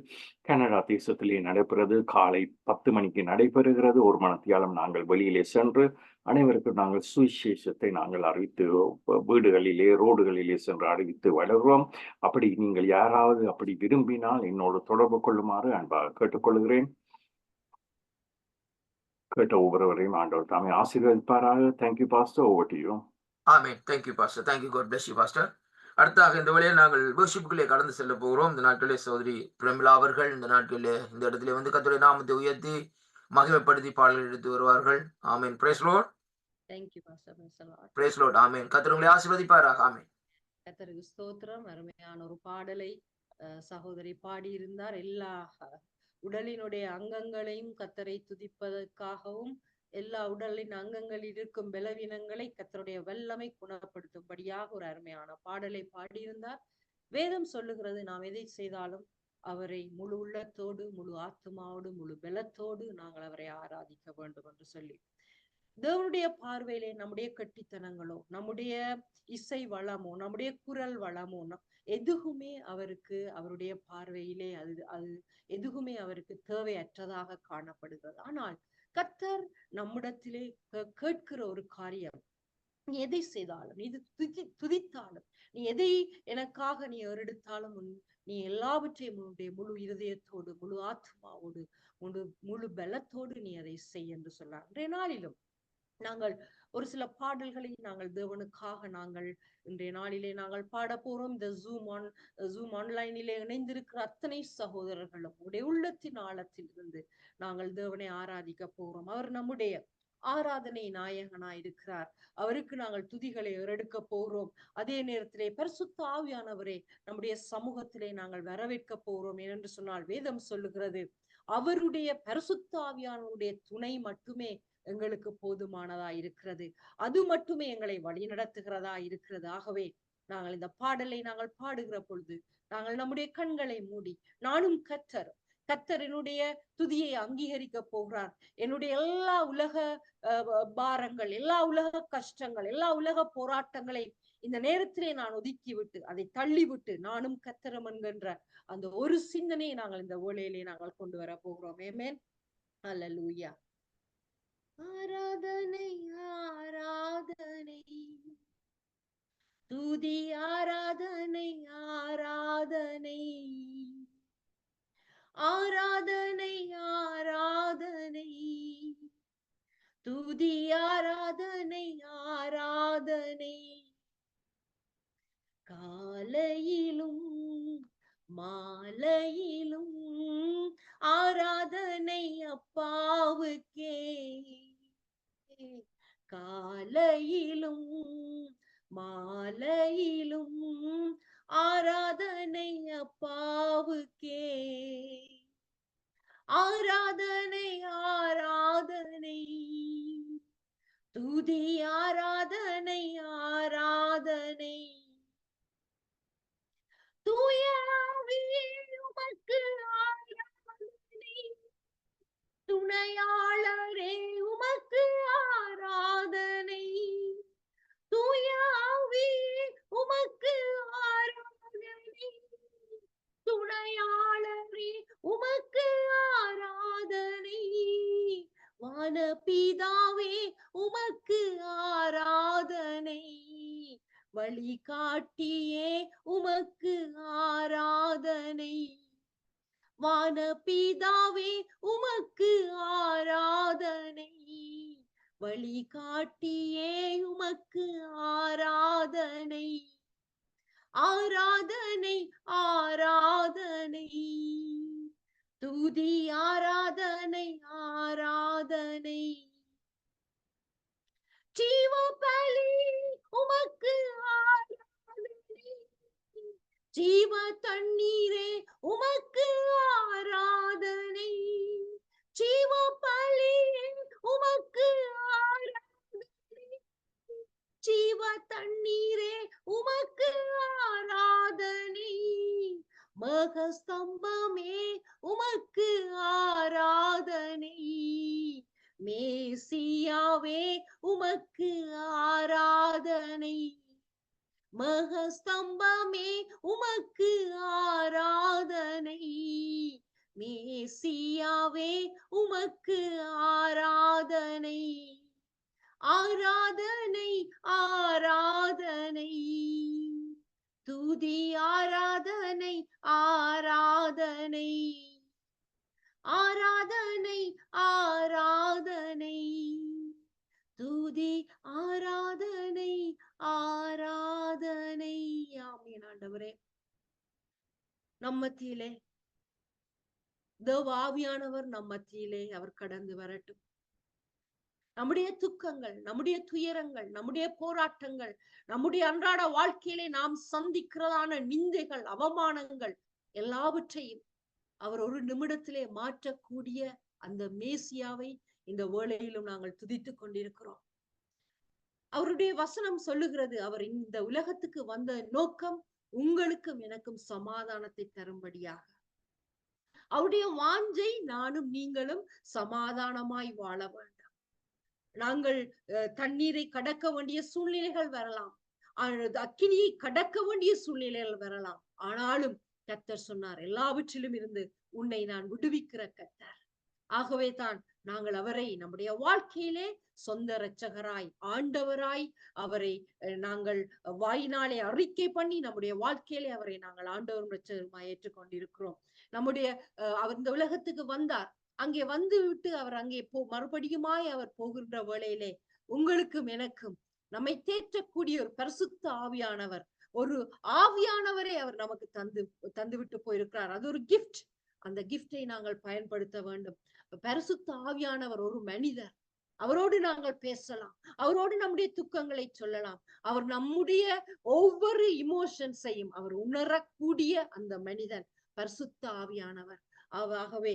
கனடா தேசத்திலே நடைபெறுகிறது. காலை 10 மணிக்கு நடைபெறுகிறது. ஒரு மணித்தியாலம் நாங்கள் வெளியிலே சென்று அனைவருக்கும் நாங்கள் சுவிசேஷத்தை நாங்கள் அறிவித்து வீடுகளிலே ரோடுகளிலே சென்று அறிவித்து வளர்கிறோம். அப்படி நீங்கள் யாராவது அப்படி விரும்பினால் என்னோடு தொடர்பு கொள்ளுமாறு அன்பாக கேட்டுக்கொள்கிறேன். கேட்ட ஒவ்வொருவரையும் ஆண்டவர் தாமே ஆசீர்வதிப்பாராக. Thank you pastor. Over to you. ஆமென். Thank you pastor. Thank you. God bless you pastor. அடுத்தாக இந்த வழியை நாங்கள் வர்ஷிப்புக்குள்ளே கடந்து செல்ல போகிறோம். இந்த நாட்களிலே சகோதரி பிரமிளா அவர்கள் இந்த நாட்களிலே இந்த இடத்துல கர்த்தருடைய நாமத்தை உயர்த்தி மகிமைப்படுத்தி பாடல்கள் எடுத்து வருவார்கள். ஆமென். Praise Lord. Thank you, Pastor. Praise the Lord. Praise Lord. ஆமென். கர்த்தர் உங்களை ஆசீர்வதிப்பாராக. ஆமென். கர்த்தருக்கு ஸ்தோத்திரம். அருமையான ஒரு பாடலை சகோதரி பாடியிருந்தார். எல்லா உடலினுடைய அங்கங்களையும் கர்த்தரை துதிப்பதற்காகவும் எல்லா உடலின் அங்கங்களில் இருக்கும் பலவீனங்களை கர்த்தருடைய வல்லமை குணப்படுத்தும்படியாக ஒரு அருமையான பாடலை பாடியிருந்தார். வேதம் சொல்லுகிறது, நாம் எதை செய்தாலும் அவரை முழு உள்ளத்தோடு, முழு ஆத்மாவோடு, முழு பலத்தோடு நாங்கள் அவரை ஆராதிக்க வேண்டும் என்று சொல்லி, தேவனுடைய பார்வையிலே நம்முடைய கட்டித்தனங்களோ, நம்முடைய இசை வளமோ, நம்முடைய குரல் வளமோ எதுவுமே அவருக்கு, அவருடைய பார்வையிலே அது எதுவுமே அவருக்கு தேவையற்றதாக காணப்படுகிறது. ஆனால் கர்த்தர் நம்மிடத்திலே கேட்கிற ஒரு காரியம், நீ எதை செய்தாலும், நீ துதித்தாலும், நீ எதை எனக்காக நீ ஏறெடுத்தாலும், நீ எல்லாவற்றையும் உன்னுடைய முழு இருதயத்தோடு, முழு ஆத்மாவோடு, முழு பலத்தோடு நீ அதை செய் என்று சொன்னார். இன்றைய நாளிலும் நாங்கள் ஒரு சில பாடல்களை நாங்கள் தேவனுக்காக நாங்கள் இன்றைய நாளிலே நாங்கள் பாட போறோம். இந்த ஜூம் ஆன்லைனிலே இணைந்திருக்கிற அத்தனை சகோதரர்களும் உடைய உள்ளத்தின் ஆழத்தில் இருந்து நாங்கள் தேவனை ஆராதிக்க போறோம். அவர் நம்முடைய ஆராதனை நாயகனாய் இருக்கிறார். அவருக்கு நாங்கள் துதிகளை ஏறெடுக்க போகிறோம். அதே நேரத்திலே பரிசுத்த ஆவியானவரே நம்முடைய சமூகத்திலே நாங்கள் வரவேற்க போகிறோம். ஏனென்று சொன்னால் வேதம் சொல்லுகிறது, அவருடைய பரிசுத்த ஆவியானவருடைய துணை மட்டுமே எங்களுக்கு போதுமானதா இருக்கிறது. அது மட்டுமே எங்களை வழி நடத்துகிறதா இருக்கிறது. ஆகவே நாங்கள் இந்த பாடலை நாங்கள் பாடுகிற பொழுது நாங்கள் நம்முடைய கண்களை மூடி, நானும் கர்த்தர் என்னுடைய துதியை அங்கீகரிக்க போகிறார். என்னுடைய எல்லா உலக பாரங்கள், எல்லா உலக கஷ்டங்கள், எல்லா உலக போராட்டங்களை இந்த நேரத்திலே நான் ஒதுக்கிவிட்டு, அதை தள்ளிவிட்டு, நானும் கர்த்தரும் என்கின்ற அந்த ஒரு சிந்தனையை நாங்கள் இந்த வேளையிலே நாங்கள் கொண்டு வர போகிறோம். ஆமென். அல்லேலூயா. ஆராதனை ஆராதனை, துதி ஆராதனை ஆராதனை, ஆராதனை ஆராதனை, துதி ஆராதனை ஆராதனை, காலையிலும் மாலையிலும் ஆராதனை அப்பாவுக்கே, காலையிலும் மாலையிலும் ஆராதனை அப்பாவுக்கே, ஆராதனை ஆராதனை துதி ஆராதனை ஆராதனை தூய ஆவியே உமக்கு ஆராதனை துணையாளரே உமக்கு ஆராதனை தூய ஆவியே உமக்கு ஆராதனை துணையாளரே உமக்கு ஆராதனை வானபிதாவே உமக்கு ஆராதனை வழிகாட்டியே உமக்கு ஆராதனை வானபிதாவே உமக்கு ஆராதனை வழிகாட்டியே உமக்கு ஆராதனை ஆராதனை ஆராதனை துதி ஆராதனை ஆராதனை ஜீவ பலி உமக்கு ஆராதனை ஜீவ தண்ணீரே உமக்கு ஆராதனை ஜீவ பலி உமக்கு ஆராதனை ஜீவ தண்ணீரே உமக்கு ஆராதனை மகஸ்தம்பமே உமக்கு ஆராதனை மேசியாவே உமக்கு ஆராதனை மகஸ்தம்பமே உமக்கு ஆராதனை மேசியாவே உமக்கு ஆராதனை ஆராதனை ஆராதனை துதி ஆராதனை ஆராதனை ஆராதனை ஆராதனை துதி ஆராதனை ஆராதனை. ஆமென் ஆண்டவரே. நம் மத்தியிலே தேவ ஆவியானவர் நம் மத்தியிலே அவர் கடந்து வரட்டும். நம்முடைய துக்கங்கள், நம்முடைய துயரங்கள், நம்முடைய போராட்டங்கள், நம்முடைய அன்றாட வாழ்க்கையிலே நாம் சந்திக்கிறதான நிந்தைகள், அவமானங்கள் எல்லாவற்றையும் அவர் ஒரு நிமிடத்திலே மாற்றக்கூடிய அந்த மேசியாவை இந்த வேளையிலும் நாங்கள் துதித்துக் கொண்டிருக்கிறோம். அவருடைய வசனம் சொல்லுகிறது, அவர் இந்த உலகத்துக்கு வந்த நோக்கம் உங்களுக்கும் எனக்கும் சமாதானத்தை தரும்படியாக. அவருடைய வாஞ்சை நானும் நீங்களும் சமாதானமாய் வாழ வேண்டாம். நாங்கள் தண்ணீரை கடக்க வேண்டிய சூழ்நிலைகள் வரலாம், அக்கினியை கடக்க வேண்டிய சூழ்நிலைகள் வரலாம். ஆனாலும் கர்த்தர் சொன்னார், எல்லாவற்றிலும் இருந்து உன்னை நான் விடுவிக்கிற கர்த்தர். ஆகவே தான் நாங்கள் அவரை நம்முடைய வாழ்க்கையிலே சொந்த இரட்சகராய், ஆண்டவராய் அவரை நாங்கள் வாயினாலே அறிக்கை பண்ணி நம்முடைய வாழ்க்கையிலே அவரை நாங்கள் ஆண்டவரும் இரட்சகருமாய் ஏற்றுக்கொண்டிருக்கிறோம். நம்முடைய அவர் இந்த உலகத்துக்கு வந்தார். அங்கே வந்து விட்டு அவர் அங்கே மறுபடியுமாய் அவர் போகின்ற வேளையிலே உங்களுக்கும் எனக்கும் நம்மை தேற்றக்கூடிய ஒரு பரிசுத்த ஆவியானவர், ஒரு ஆவியானவரை அவர் நமக்கு தந்து விட்டு போயிருக்கிறார். அது ஒரு கிஃப்ட். அந்த கிஃப்டை நாங்கள் பயன்படுத்த வேண்டும். பரிசுத்த ஆவியானவர் ஒரு மனிதர். அவரோடு நாங்கள் பேசலாம், அவரோடு நம்முடைய துக்கங்களை சொல்லலாம். அவர் நம்முடைய ஒவ்வொரு இமோஷன்ஸையும் அவர் உணரக்கூடிய அந்த மனிதன் பரிசுத்த ஆவியானவர். ஆகவே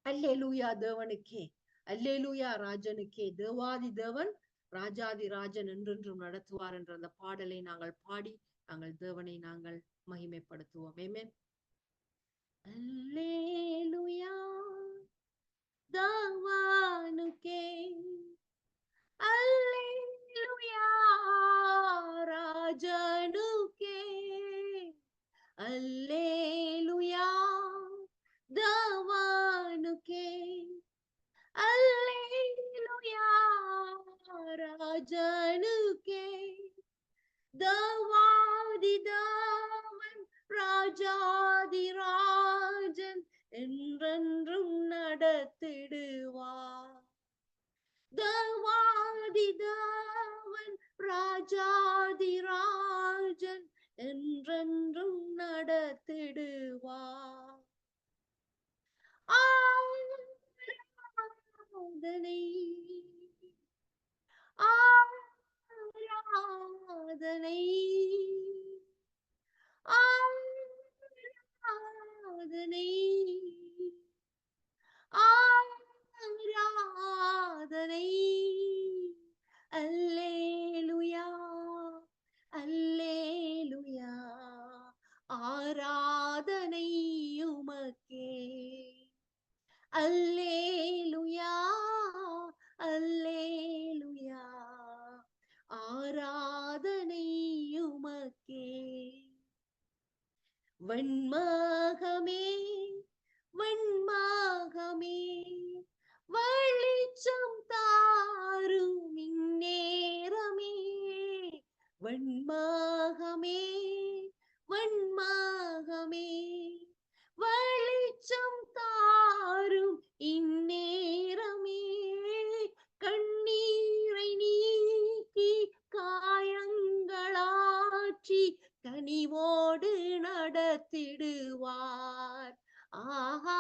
அல்லேலூயா தேவனுக்கே, அல்லேலூயா ராஜனுக்கே. தேவாதி தேவன் ராஜாதி ராஜன் என்றென்றும் நடத்துவார் என்ற அந்த பாடலை நாங்கள் பாடி நாங்கள் தேவனை நாங்கள் மகிமைப்படுத்துவோம். ஆமென். அல்லேலூயா தேவனுக்கே, அல்லேலூயா ராஜனுக்கே, அல்லேலூயா தேவனுக்கே, அல்லேலூயா ராஜனுக்கே. தேவாதி தேவன் ராஜாதி ராஜன் என்றென்றும் நடத்திடுவார். தேவாதி தேவன் ராஜாதி ராஜன் என்றென்றும் நடத்திடுவார். ஆராதனை ஆராதனை ஆராதனை வெண்மகமே வெண்மகமே வெளிச்சம் தாரும் இந்நேரமே. வெண்மகமே வெண்மகமே வெளிச்சம் தாரும் இந்நேரமே. கண்ணீரை நீக்கி காயங்களாற்றி கனிவோடு நடத்திடுவார். ஆஹா,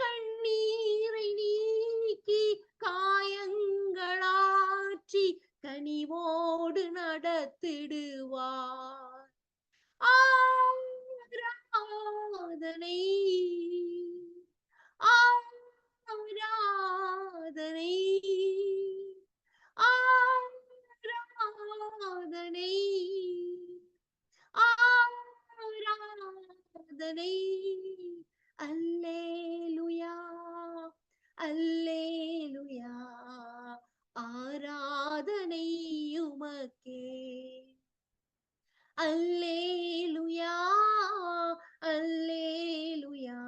கண்ணீரை நீக்கி காயங்களாற்றி கனிவோடு நடத்திடுவார். ஆராதனை ஆராதனை ஆராதனை ஆராதனை. அல்லேலூயா அல்லேலூயா ஆராதனை உமக்கே. அல்லேலூயா அல்லேலூயா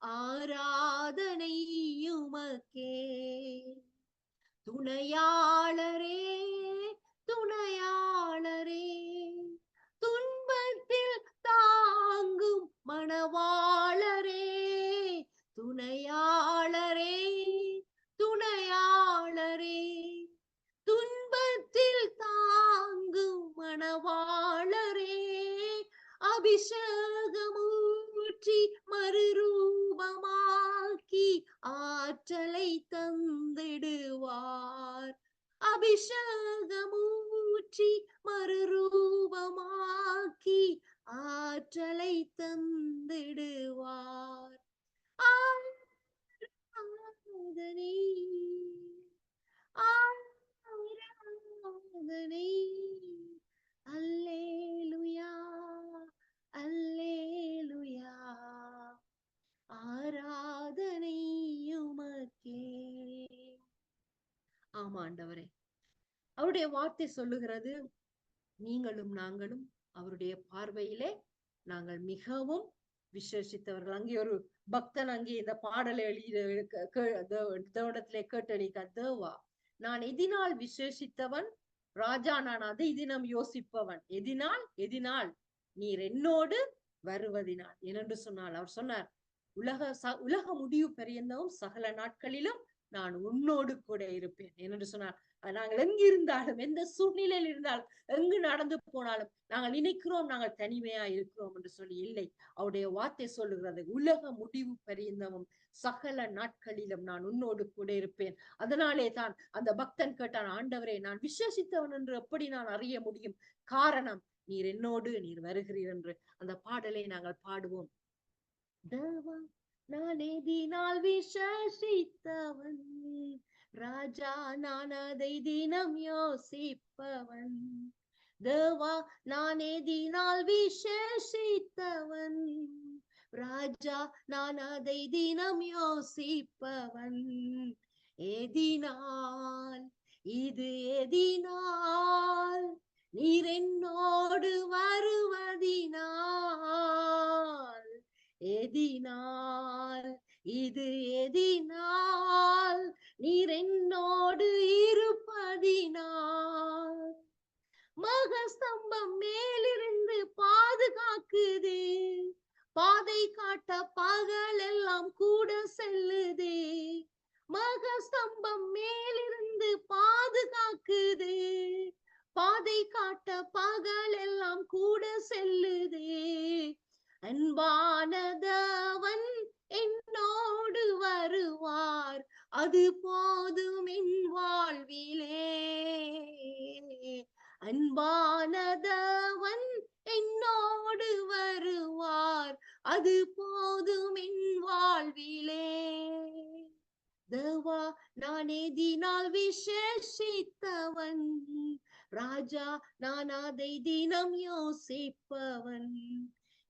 ஆராதனை உமக்கே. துணையாளரே துணையாளரே துன்பத்தில் தாங்கும் மணவாளரே. துணையாளரே துணையாளரே துன்பத்தில் தாங்கும் மணவாளரே. அபிஷேகமூற்றி மறுரூபமாக்கி ஆற்றலை தந்திடுவார். அபிஷேகமூற்றி மறுரூபமாக்கி ஆற்றலை தந்திடுவார். ஆராதனை ஆராதனை. அல்லேலூயா அல்லேலூயா ஆராதனை உமக்கே. ஆமா ஆண்டவரே, அவருடைய வார்த்தை சொல்லுகிறது, நீங்களும் நாங்களும் அவருடைய பார்வையிலே நாங்கள் மிகவும் விசேஷித்தவர்கள். அங்கே ஒரு பக்தன் அங்கே இந்த பாடலை எழுதிடத்திலே கேட்டடிக்க, தேவா நான் எதினால் விசேஷித்தவன், ராஜா நான் அதை தினம் யோசிப்பவன், எதினால் நீர் என்னோடு வருவதினால் என்று சொன்னால். அவர் சொன்னார், உலக முடிவு பெரியந்தவும் சகல நாட்களிலும் நான் உன்னோடு கூட இருப்பேன் என்று சொன்னார். நாங்கள் எங்கு இருந்தாலும், எந்த சூழ்நிலையில் இருந்தாலும், எங்கு நடந்து போனாலும் நாங்கள் நினைக்கிறோம் நாங்கள் தனிமையா இருக்கிறோம் என்று சொல்லி இல்லை. அவருடைய வார்த்தை சொல்லுகிறது, உலக முடிவு பெரியந்தவும் சகல நாட்களிலும் நான் உன்னோடு கூட இருப்பேன். அதனாலே தான் அந்த பக்தன் கேட்டான், ஆண்டவரே நான் விசேஷித்தவன் என்று எப்படி நான் அறிய முடியும்? காரணம், நீர் என்னோடு நீர் வருகிறீர் என்று. அந்த பாடலை நாங்கள் பாடுவோம். தேவா நான் எதினால் விசேஷித்தவன், ராஜா நான் அதை தினம் யோசிப்பவன். தேவா நான் எதினால் விசேஷித்தவன், ராஜா நான் அதை தினம் யோசிப்பவன். எதினால் இது எதினால் நீர் என்னோடு வருவதினால். எதினால் இது எதினால் நீர் என்னோடு இருப்பதினால். மகஸ்தம்பம் மேலிருந்து பாதுகாக்குது, பாதை காட்ட பகல் எல்லாம் கூட செல்லுது. மகஸ்தம்பம் மேலிருந்து பாதுகாக்குது, பாதை காட்ட பகல் எல்லாம் கூட செல்லுது. அன்பானதவன் என்னோடு வருவார், அது போதும் என் வாழ்விலே. அன்பானதவன் என்னோடு வருவார், அது போதும் என் வாழ்விலே. தேவா நான் எதினால் விசேஷித்தவன், ராஜா நான் அதை தினம் யோசிப்பவன்.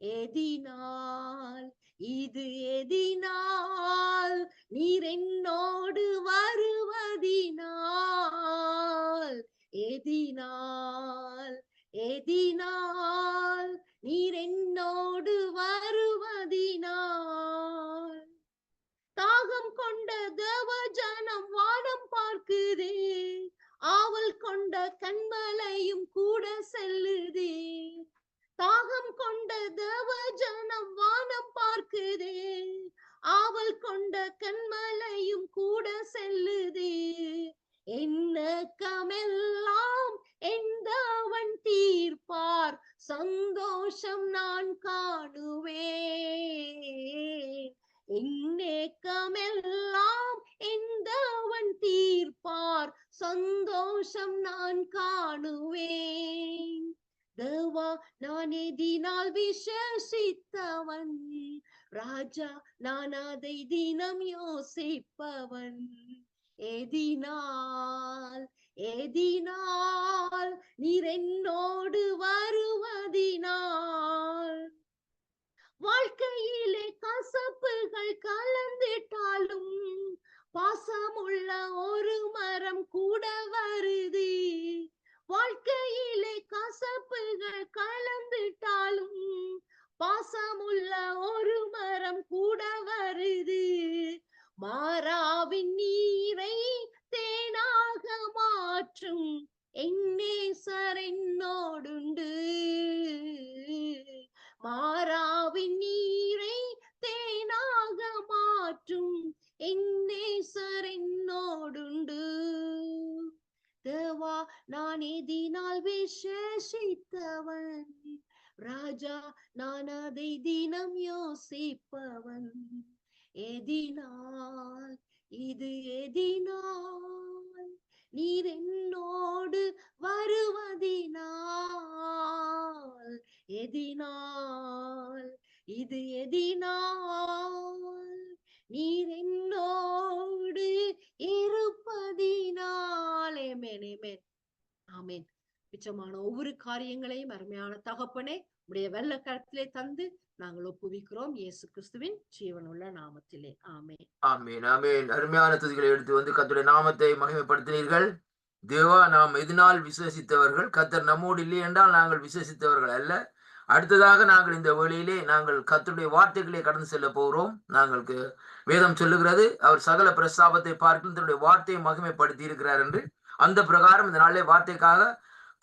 எதினால் இது எதினால் நீர் என்னோடு வருவதினால். எதினால் எதினால் நீர் என்னோடு காவல் கொண்ட கண்மலையும் கூட செல்லுது. என்னக்கமெல்லாம் எந்தவன் தீர்ப்பார், சந்தோஷம் நான் காணுவேன். என்னக்கமெல்லாம் எந்தவன் தீர்ப்பார், சந்தோஷம் நான் காணுவேன். தேவா நான் எதினால் விசேஷித்தவன், ராஜா நான் அதை தினம் யோசிப்பவன். எதினால் நீர் என்னோடு வருவதினால், வாழ்க்கையிலே கசப்புகள் கலந்திட்டாலும் பாசமுள்ள ஒரு மரம் கூட வருது. வாழ்க்கையிலே கசப்புகள் கலந்துட்டாலும் பாசமுள்ள ஒரு மரம் கூட வருது. மாறாவின் நீரை தேனாக மாற்றும் எந்நேசர் என்னோடுண்டு. மாறாவின் நீரை தேனாக மாற்றும் எந்நேசர் என்னோடுண்டு. தேவா நான் எதினால் விசேஷித்தவன், ராஜா நான் அதை தினம் யோசிப்பவன். எதினால் இது எதினால் நீர் என்னோடு வருவதினால், எதினால் இது எதினால் நீர் என்னோடு இருப்பதினால். ஆமென் ஆமென் ஆமென். மிச்சமான ஒவ்வொரு காரியங்களையும் அருமையான தகப்பனே உடைய வெள்ள கரத்திலே தந்து நாங்கள் ஒப்புவிக்கிறோம், இயேசு கிறிஸ்துவின் ஜீவனுள்ள நாமத்திலே. ஆமென் ஆமென் ஆமென். அருமையான துதிகளை எடுத்து வந்து கர்த்தருடைய நாமத்தை மகிமைப்படுத்தினீர்கள். தேவா நாம் எதனால் விசுவசித்தவர்கள், கர்த்தர் நம்மோடு இல்லை என்றால் நாங்கள் விசுவசித்தவர்கள் அல்ல. அடுத்ததாக நாங்கள் இந்த வேளையிலே நாங்கள் கர்த்தருடைய வார்த்தைகளே கடந்து செல்ல போகிறோம். நாங்களுக்கு வேதம் சொல்லுகிறது, அவர் சகல பிரஸ்தாபத்தை பார்க்கும் தன்னுடைய வார்த்தையை மகிமைப்படுத்தி இருக்கிறார் என்று. அந்த பிரகாரம் இந்த நாளிலே வார்த்தைக்காக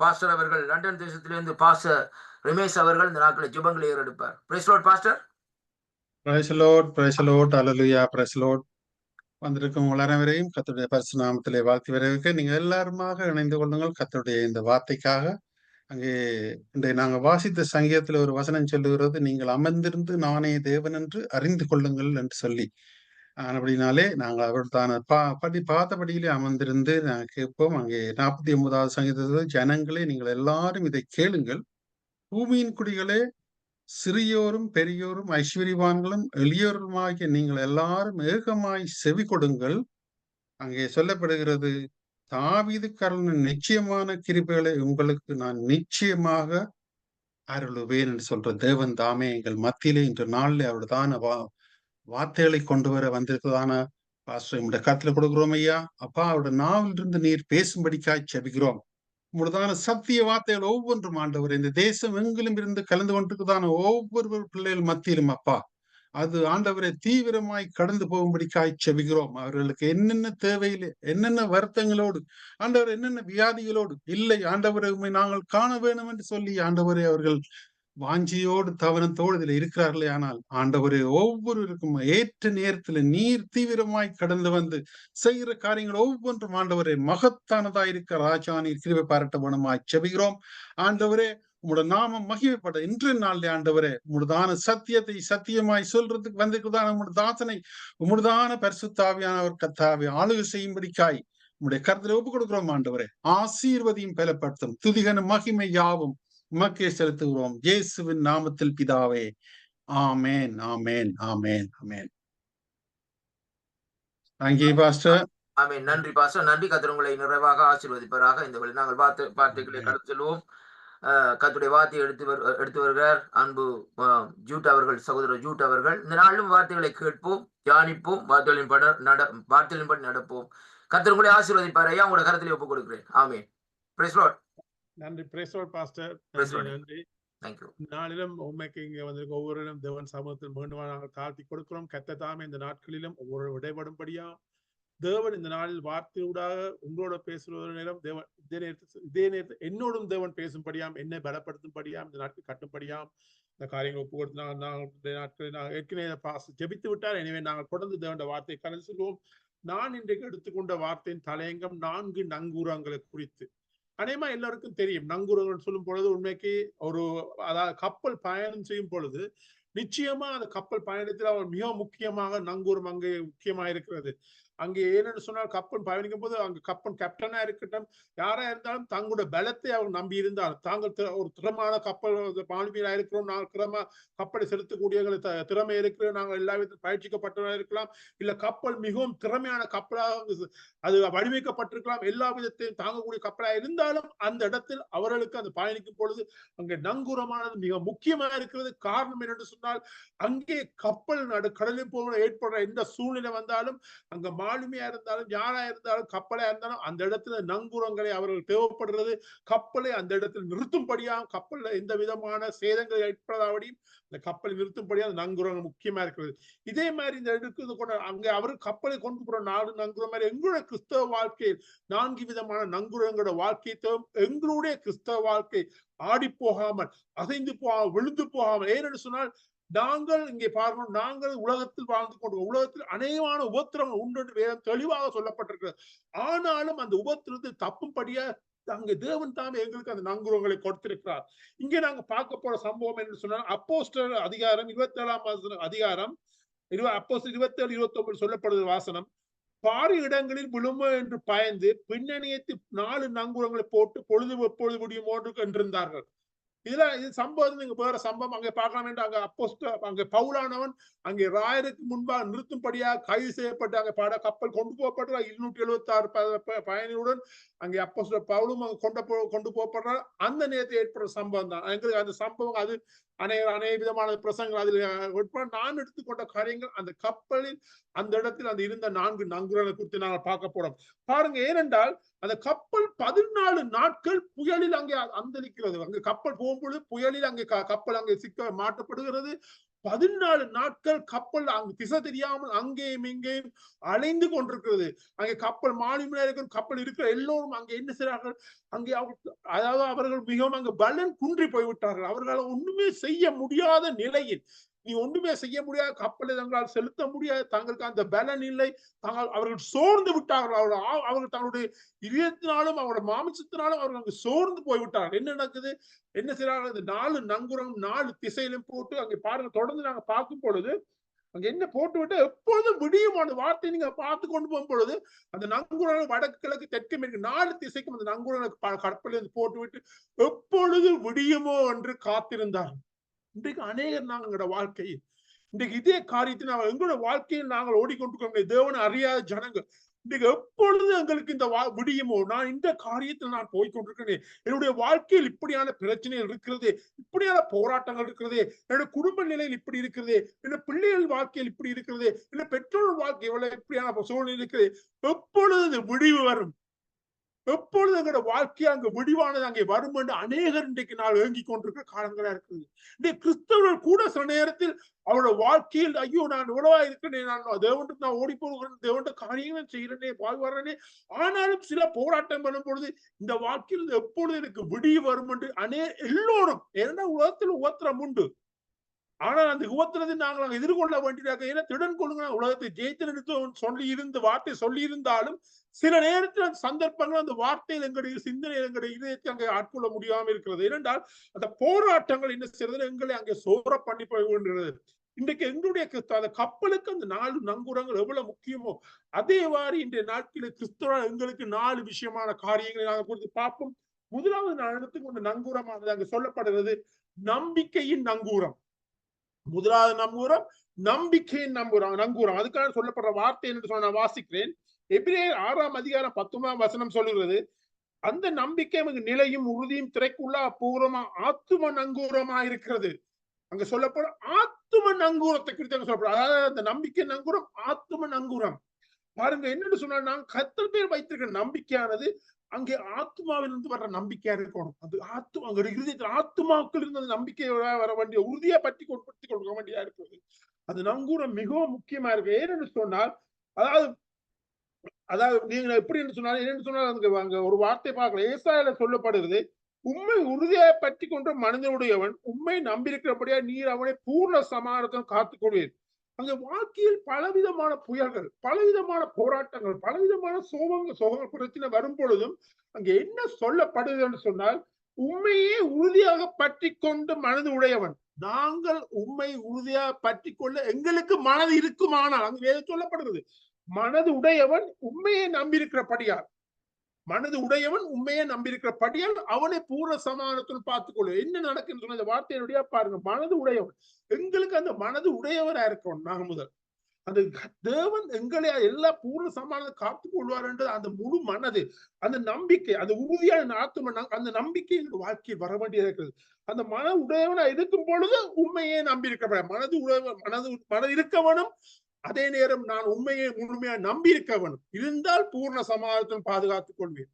பாஸ்டர் அவர்கள் லண்டன் தேசத்திலிருந்து பாஸ்டர் ரமேஷ் அவர்கள் இந்த நாட்களை ஜெபங்களை ஏறெடுப்பார். Praise Lord pastor. Praise Lord, praise Lord, அல்லேலூயா, பிரைஸ் லார்ட். வந்திருக்கும் அனைவரையும் கர்த்தருடைய பரிசு நாமத்திலே வாழ்த்தி வரவேற்க நீங்கள் எல்லாருமாக இணைந்து கொள்ளுங்கள். கர்த்தருடைய இந்த வார்த்தைக்காக அங்கே இன்றைய நாங்கள் வாசித்த சங்கீதத்தில் ஒரு வசனம் சொல்லுகிறது, நீங்கள் அமர்ந்திருந்து நானே தேவன் என்று அறிந்து கொள்ளுங்கள் என்று சொல்லி. அப்படினாலே நாங்கள் அவர்தான பார்த்தபடியிலே அமர்ந்திருந்து நாங்கள் கேட்போம். அங்கே 49வது சங்கீதத்தில், ஜனங்களே நீங்கள் எல்லாரும் இதை கேளுங்கள், பூமியின் குடிகளே, சிறியோரும் பெரியோரும் ஐஸ்வர்யவான்களும் எளியோருமாகிய நீங்கள் எல்லாரும் ஏகமாய் செவி கொடுங்கள். அங்கே சொல்லப்படுகிறது, தாவீதுக்காரனின் நிச்சயமான கிருபைகளை உங்களுக்கு நான் நிச்சயமாக அருளுவேன் என்று சொல்ற தேவன் தாமே எங்கள் மத்தியிலே இன்று நாளில் அவருதான வார்த்தைகளை கொண்டு வர வந்திருக்கிறதான பாஸ்டர் நம்முடைய கருத்துல கொடுக்கிறோம் ஐயா. அப்பா, அவருடைய நாவிலிருந்து நீர் பேசும்படிக்காய் செபிக்கிறோம். உங்களுதான சத்திய வார்த்தைகள் ஒவ்வொன்றும் ஆண்டவர் இந்த தேசம் எங்கிலும் இருந்து கலந்து கொண்டிருக்குதான ஒவ்வொரு பிள்ளைகள் மத்தியிலும் அப்பா, அது ஆண்டவரை தீவிரமாய் கடந்து போகும்படிக்காய் செபிக்கிறோம். அவர்களுக்கு என்னென்ன தேவையில்லை, என்னென்ன வருத்தங்களோடு ஆண்டவர், என்னென்ன வியாதிகளோடு இல்லை ஆண்டவரை உண்மை நாங்கள் காண வேணும் என்று சொல்லி ஆண்டவரை அவர்கள் வாஞ்சியோடு தவனத்தோடு இதுல இருக்கிறார்களே. ஆனால் ஆண்டவரே, ஒவ்வொருவருக்கும் ஏற்ற நேரத்துல நீர் தீவிரமாய் கடந்து வந்து செய்கிற காரியங்கள் ஒவ்வொன்றும் ஆண்டவரே மகத்தானதா இருக்க ராஜா நீர் கிருபை பாராட்டவனமாய் செபிக்கிறோம். ஆண்டவரே, உங்களோட நாமம் மகிமைப்பட இன்றைய நாளிலே ஆண்டவரே உங்களுதான சத்தியத்தை சத்தியமாய் சொல்றதுக்கு வந்திருக்குதான உங்களோட தாசனை உங்களுதான பரிசுத்தாவியானவர் கர்த்தாவை ஆளுகை செய்யும்படிக்காய் உங்களுடைய கருத்துல ஒப்புக் கொடுக்கிறோம். ஆண்டவரே, ஆசீர்வதியும் பலப்படுத்தும் துதிகன மகிமை யாவும் உமக்கே செலுத்துகிறோம், இயேசுவின் நாமத்தில் பிதாவே, ஆமேன் ஆமேன் ஆமேன் ஆமேன். Thank you pastor. ஆமென். நன்றி பாஸ்டர், நன்றி. கர்த்தர் உங்களை நிறைவாக ஆசீர்வதிப்பாராக. இந்த வழி நாங்கள் வார்த்தைகளை கடந்து செல்வோம். கர்த்தருடைய வார்த்தையை எடுத்து வருகிறார் அன்பு ஜூட் அவர்கள், சகோதரர் ஜூட் அவர்கள். இந்த நாளிலும் வார்த்தைகளை கேட்போம், தியானிப்போம், வார்த்தைகளின்படி நடப்போம். கர்த்தர் உங்களை ஆசீர்வதிப்பார். ஐயா, உங்களோட கருத்திலே ஒப்புக் கொடுக்கிறேன். ஆமென். Praise Lord. நன்றி. Praise Lord pastor. நன்றி. நாளிலும் உண்மைக்கு இங்க வந்திருக்க ஒவ்வொருவரும் தேவன் சமூகத்தில் மீண்டும் நாங்கள் தாழ்த்தி கொடுக்கிறோம். கர்த்தர் தாமே இந்த நாட்களிலும் ஒவ்வொரு இடைபடும்படியா தேவன் இந்த நாளில் வார்த்தையூடாக உங்களோட பேசுகிற நேரம் தேவன் இதே நேரத்தில் என்னோடும் தேவன் பேசும்படியாம், என்னை பலப்படுத்தும்படியாம், இந்த நாட்கள் கட்டும்படியாம் இந்த காரியங்களை ஒப்பு கொடுத்து நாங்கள் ஏற்கனவே ஜெபித்து விட்டார். எனவே நாங்கள் தொடர்ந்து தேவனுடைய வார்த்தையை கடந்து செல்வோம். நான் இன்றைக்கு எடுத்துக்கொண்ட வார்த்தையின் தலையங்கம் 4 நங்கூரங்களை குறித்து. அநேகமா எல்லாருக்கும் தெரியும். நங்கூரங்கள் சொல்லும் பொழுது உண்மைக்கு அதாவது கப்பல் பயணம் செய்யும் பொழுது நிச்சயமா அந்த கப்பல் பயணத்தில் அவர் மிக முக்கியமாக நங்கூரம் அங்கே முக்கியமா இருக்கிறது. அங்கே ஏன்னு சொன்னால் கப்பல் பயணிக்கும் போது அங்க கப்பல் கேப்டனா இருக்கட்டும், யாரா இருந்தாலும் தங்களுடைய பலத்தை அவங்க நம்பி இருந்தால், தாங்கள் ஒரு திறமான கப்பல் மாலுமியா இருக்கிறோம், நாங்கள் திறமா கப்பலை செலுத்தக்கூடிய திறமை இருக்கிற நாங்கள் எல்லா விதத்திலும் பயிற்சிக்கப்பட்டவராக இருக்கலாம், இல்ல கப்பல் மிகவும் திறமையான கப்பலாக அது வடிவமைக்கப்பட்டிருக்கலாம், எல்லா விதத்தையும் தாங்கக்கூடிய கப்பலாக இருந்தாலும் அந்த இடத்தில் அவர்களுக்கு அந்த பயணிக்கும் பொழுது அங்கே நங்கூரமானது மிக முக்கியமா இருக்கிறது. காரணம் என்னென்று சொன்னால், அங்கே கப்பல் கடலில் போக ஏற்படுற எந்த சூழ்நிலை வந்தாலும் அங்க மாலுமியா இருந்தாலும் யாரா இருந்தாலும் கப்பலா இருந்தாலும் அந்த இடத்துல நங்கூரங்களை அவர்கள் தேவைப்படுறது. கப்பலை அந்த இடத்தில் நிறுத்தும்படியாக, கப்பல்ல எந்த விதமான சேதங்கள் ஏற்படாதபடியும் அந்த கப்பலை நிறுத்தும்படியாக நங்கூரங்கள் முக்கியமா இருக்கிறது. இதே மாதிரி இந்த இடத்துக்கு கொண்ட அங்க அவர் கப்பலை கொண்டு போற 4 நங்கூரம் மாதிரி எங்களுடைய கிறிஸ்தவ வாழ்க்கையில் 4 விதமான நங்கூரங்களோட வாழ்க்கை தேவை. எங்களுடைய கிறிஸ்தவ வாழ்க்கை ஆடி போகாமல், அசைந்து போகாமல், விழுந்து போகாமல். ஏன்னு சொன்னால், நாங்கள் இங்கே பார்க்கணும், நாங்கள் உலகத்தில் வாழ்ந்து கொண்டு உலகத்தில் அநேகமான உபத்திரங்கள் உண்டு வேதம் தெளிவாக சொல்லப்பட்டிருக்கிறது. ஆனாலும் அந்த உபத்திரத்தை தப்பும்படியா அங்க தேவன் தாமே எங்களுக்கு அந்த நங்கூரங்களை கொடுத்திருக்கிறார். இங்கே நாங்க பார்க்க போற சம்பவம் என்று சொன்னால், அப்போஸ்தலர் அதிகாரம் 27 அதிகாரம் அப்போஸ்தலர் 27, 29 சொல்லப்படுகிற வாசனம். பாரி இடங்களில் விழுமோ என்று பயந்து பின்னணியத்து 4 நங்கூரங்களை போட்டு பொழுது எப்பொழுது முடியுமோ என்றிருந்தார்கள். இதுல இது சம்பவம் நீங்க வேற சம்பவம் அங்கே பார்க்கலாம் என்று அங்க பவுலானவன் அங்கே ராயருக்கு முன்பாக நிறுத்தும்படியாக கைது செய்யப்பட்டு அங்கே கப்பல் கொண்டு போகப்படுற 276 பயணியுடன் அங்கே அப்போஸ்தலர் பவுலும் அங்க கொண்டு போகப்படுறார். அந்த நேரத்தில் ஏற்படுற சம்பவம் தான் எங்களுக்கு அந்த சம்பவம். அது அநேக விதமான பிரசங்கள் அதில் நான் எடுத்துக்கொண்ட காரியங்கள் அந்த கப்பலில் அந்த இடத்தில் அந்த இருந்த 4 நங்கூரங்களை குறித்து நாங்கள் பார்க்க போறோம். பாருங்க, ஏனென்றால் அந்த கப்பல் 14 நாட்கள் புயலில் அங்கே அந்தரிக்கிறது. அங்கே கப்பல் போகும்பொழுது புயலில் அங்கே கப்பல் அங்கே சிக்க மாட்டப்படுகிறது. 14 நாட்கள் கப்பல் அங்கு திசை தெரியாமல் அங்கேயும் இங்கேயும் அலைந்து கொண்டிருக்கிறது. அங்கே கப்பல் மாலுமியா இருக்கிற கப்பல் இருக்கிற எல்லோரும் அங்கே என்ன செய்றார்கள், அங்கே அதாவது அவர்கள் மிகவும் அங்கு பலன் குன்றி போய்விட்டார்கள். அவர்களால் ஒண்ணுமே செய்ய முடியாத நிலையில், நீ ஒன்றுமே செய்ய முடியாத கப்பலை தங்களால் செலுத்த முடியாது, தங்களுக்கு அந்த பலன் இல்லை, அவர்கள் சோர்ந்து விட்டார்கள். அவர்கள் தங்களுடைய இதயத்தினாலும் அவருடைய மாமிசத்தினாலும் அவர்கள் அங்கு சோர்ந்து போய்விட்டார்கள். என்ன நடக்குது, என்ன செய்யறாங்க, இந்த 4 நங்கூரம் 4 திசையிலும் போட்டு அங்கே பாருங்க. தொடர்ந்து நாங்க பார்க்கும் பொழுது அங்க என்ன போட்டு விட்டு எப்பொழுதும் விடியுமான வார்த்தை நீங்க பார்த்து கொண்டு போகும் பொழுது அந்த நங்கூரங்கள் வடக்கு கிழக்கு தெற்கு மேற்கு 4 திசைக்கும் அந்த நங்கூரங்களுக்கு கப்பலில் இருந்து போட்டு விட்டு எப்பொழுது விடியுமோ என்று காத்திருந்தார். இன்றைக்கு அநேகர் நாங்களோட வாழ்க்கையில் இன்றைக்கு இதே காரியத்தை நாங்கள் எங்களோட வாழ்க்கையில் நாங்கள் ஓடிக்கொண்டிருக்கோம். தேவனை அறியாத ஜனங்கள் இன்றைக்கு எப்பொழுது எங்களுக்கு இந்த விடியுமோ, நான் இந்த காரியத்தில் நான் போய்கொண்டிருக்கிறேன், என்னுடைய வாழ்க்கையில் இப்படியான பிரச்சனைகள் இருக்கிறது, இப்படியான போராட்டங்கள் இருக்கிறது, என்னுடைய குடும்ப நிலையில் இப்படி இருக்கிறது, என்னுடைய பிள்ளைகள் வாழ்க்கையில் இப்படி இருக்கிறது, என்னுடைய பெற்றோர் வாழ்க்கை இப்படியான சூழ்நிலை இருக்கிறது, எப்பொழுது விடிவு வரும், எப்பொழுது எங்களோட வாழ்க்கை அங்கு விடிவானது அங்கே வரும் என்று அநேகர் இன்றைக்கு நாள் ஏங்கிக் கொண்டிருக்கிற காலங்களா இருக்குது. இன்றைய கிறிஸ்தவர்கள் கூட சில நேரத்தில் அவரோட வாழ்க்கையில் ஐயோ நான் உழவா இருக்கிறேன், நான் தேவனுக்கு நான் ஓடி போகிறேன், தேவனுடைய காரியங்களை செய்கிறேனே, வாழ்வாரனே, ஆனாலும் சில போராட்டம் பண்ணும் பொழுது இந்த வாழ்க்கையில் எப்பொழுது எனக்கு விடிவு வரும் என்று எல்லோரும், ஏன்னா உலகத்தில் உபத்திரம் உண்டு, ஆனால் அந்த உபத்திரத்தை நாங்கள் எதிர்கொள்ள வேண்டியதாக, ஏன்னா திடன் கொள்ளுங்க, உலகத்தை ஜெயித்து வார்த்தை சொல்லி இருந்தாலும் சில நேரத்தில் அந்த சந்தர்ப்பங்கள் அந்த வார்த்தையில் எங்களுடைய சிந்தனை எங்களுடைய இதயத்தை அங்கே ஆட்கொள்ள முடியாமல் இருக்கிறது. ஏனென்றால் அந்த போராட்டங்கள் என்ன செய்யறது, எங்களை அங்கே சோர பண்ணி போய்கின்றது. இன்றைக்கு எங்களுடைய அந்த கப்பலுக்கு அந்த 4 நங்கூரங்கள் எவ்வளவு முக்கியமோ அதே மாதிரி இன்றைய நாட்களில் கிறிஸ்தவ எங்களுக்கு 4 விஷயமான காரியங்களை நாங்கள் குறித்து பார்ப்போம். முதலாவது நான் எடுத்துக்கொண்ட நங்கூரமானது அங்கு சொல்லப்படுகிறது நம்பிக்கையின் நங்கூரம். முதலாவது நங்கூரம் நம்பிக்கையின் நங்கூரம். அதுக்காக சொல்லப்படுற வார்த்தை என்று சொன்ன நான் வாசிக்கிறேன். எபிரேயர் 6 அதிகாரம் 19 சொல்லுகிறது, அந்த நம்பிக்கை நிலையும் உறுதியும் திரைக்குள்ள பூர்வமா ஆத்தும நங்கூரமா இருக்கிறது. அங்க சொல்லப்படும் ஆத்தும நங்கூரத்தை குறித்து சொல்லப்படும். அதாவது அந்த நம்பிக்கை நங்கூரம் ஆத்தும நங்கூரம். பாருங்க, என்னன்னு சொன்னா, நாங்க கர்த்தர் பேர் வைத்திருக்கிற நம்பிக்கையானது அங்கே ஆத்மாவிலிருந்து வர்ற நம்பிக்கையா இருக்கணும். அது அங்க இருதயத்தில் ஆத்மாக்கள் இருந்து அந்த நம்பிக்கை வர வேண்டிய உறுதியை பற்றி கொடுக்க வேண்டியதா இருக்குது. அது நங்கூரம் மிகவும் முக்கியமா இருக்கு. ஏன்னு சொன்னால், அதாவது நீங்க எப்படி சொன்னாலும் என்னன்னு சொன்னாலும் அங்க ஒரு வார்த்தை பார்க்கலாம். ஏசாயால சொல்லப்படுகிறது, உண்மை உறுதியாக பற்றி கொண்ட மனிதனுடையவன் உண்மை நம்பியிருக்கிறபடியா நீர் அவனை பூர்ண சமாதானத்துடன் காத்துக்கொள்வீர். அங்க வாழ்க்கையில் பலவிதமான புயல்கள், பலவிதமான போராட்டங்கள், பலவிதமான சோக பிரச்சனை வரும் பொழுதும் அங்க என்ன சொல்லப்படுது என்று சொன்னால், உண்மையே உறுதியாக பற்றி கொண்டு மனது உடையவன். நாங்கள் உண்மை உறுதியாக பற்றி கொள்ள எங்களுக்கு மனது இருக்குமானால், அங்கு வேறு சொல்லப்படுகிறது, மனது உடையவன் உண்மையை நம்பியிருக்கிறபடியால், மனது உடையவன் உண்மையை நம்பியிருக்கிறபடியால் அவனை பூர்ண சமாதானத்துடன் பார்த்துக்கொள்ள. என்ன நடக்குன்னு இந்த வார்த்தையினுடைய பாருங்க, மனது உடையவன். எங்களுக்கு அந்த மனது உடையவரா இருக்கணும். நாங்க முதல் அந்த தேவன் எங்களை எல்லா பூர்ண சமாதானம் காத்துக் கொள்வார் என்று அந்த முழு மனது, அந்த நம்பிக்கை, அந்த உறுதியான ஆத்தும அந்த நம்பிக்கை எங்க வாழ்க்கையில் வர வேண்டியது இருக்கிறது. அந்த மன உடையவனா இருக்கும் பொழுது உண்மையே நம்பியிருக்க மனது உடையவன், மனது இருக்கவனும் அதே நேரம் நான் உண்மையை முழுமையா நம்பி இருக்கவனும் இருந்தால் பூர்ண சமாதானத்துடன் பாதுகாத்துக் கொள்வேன்.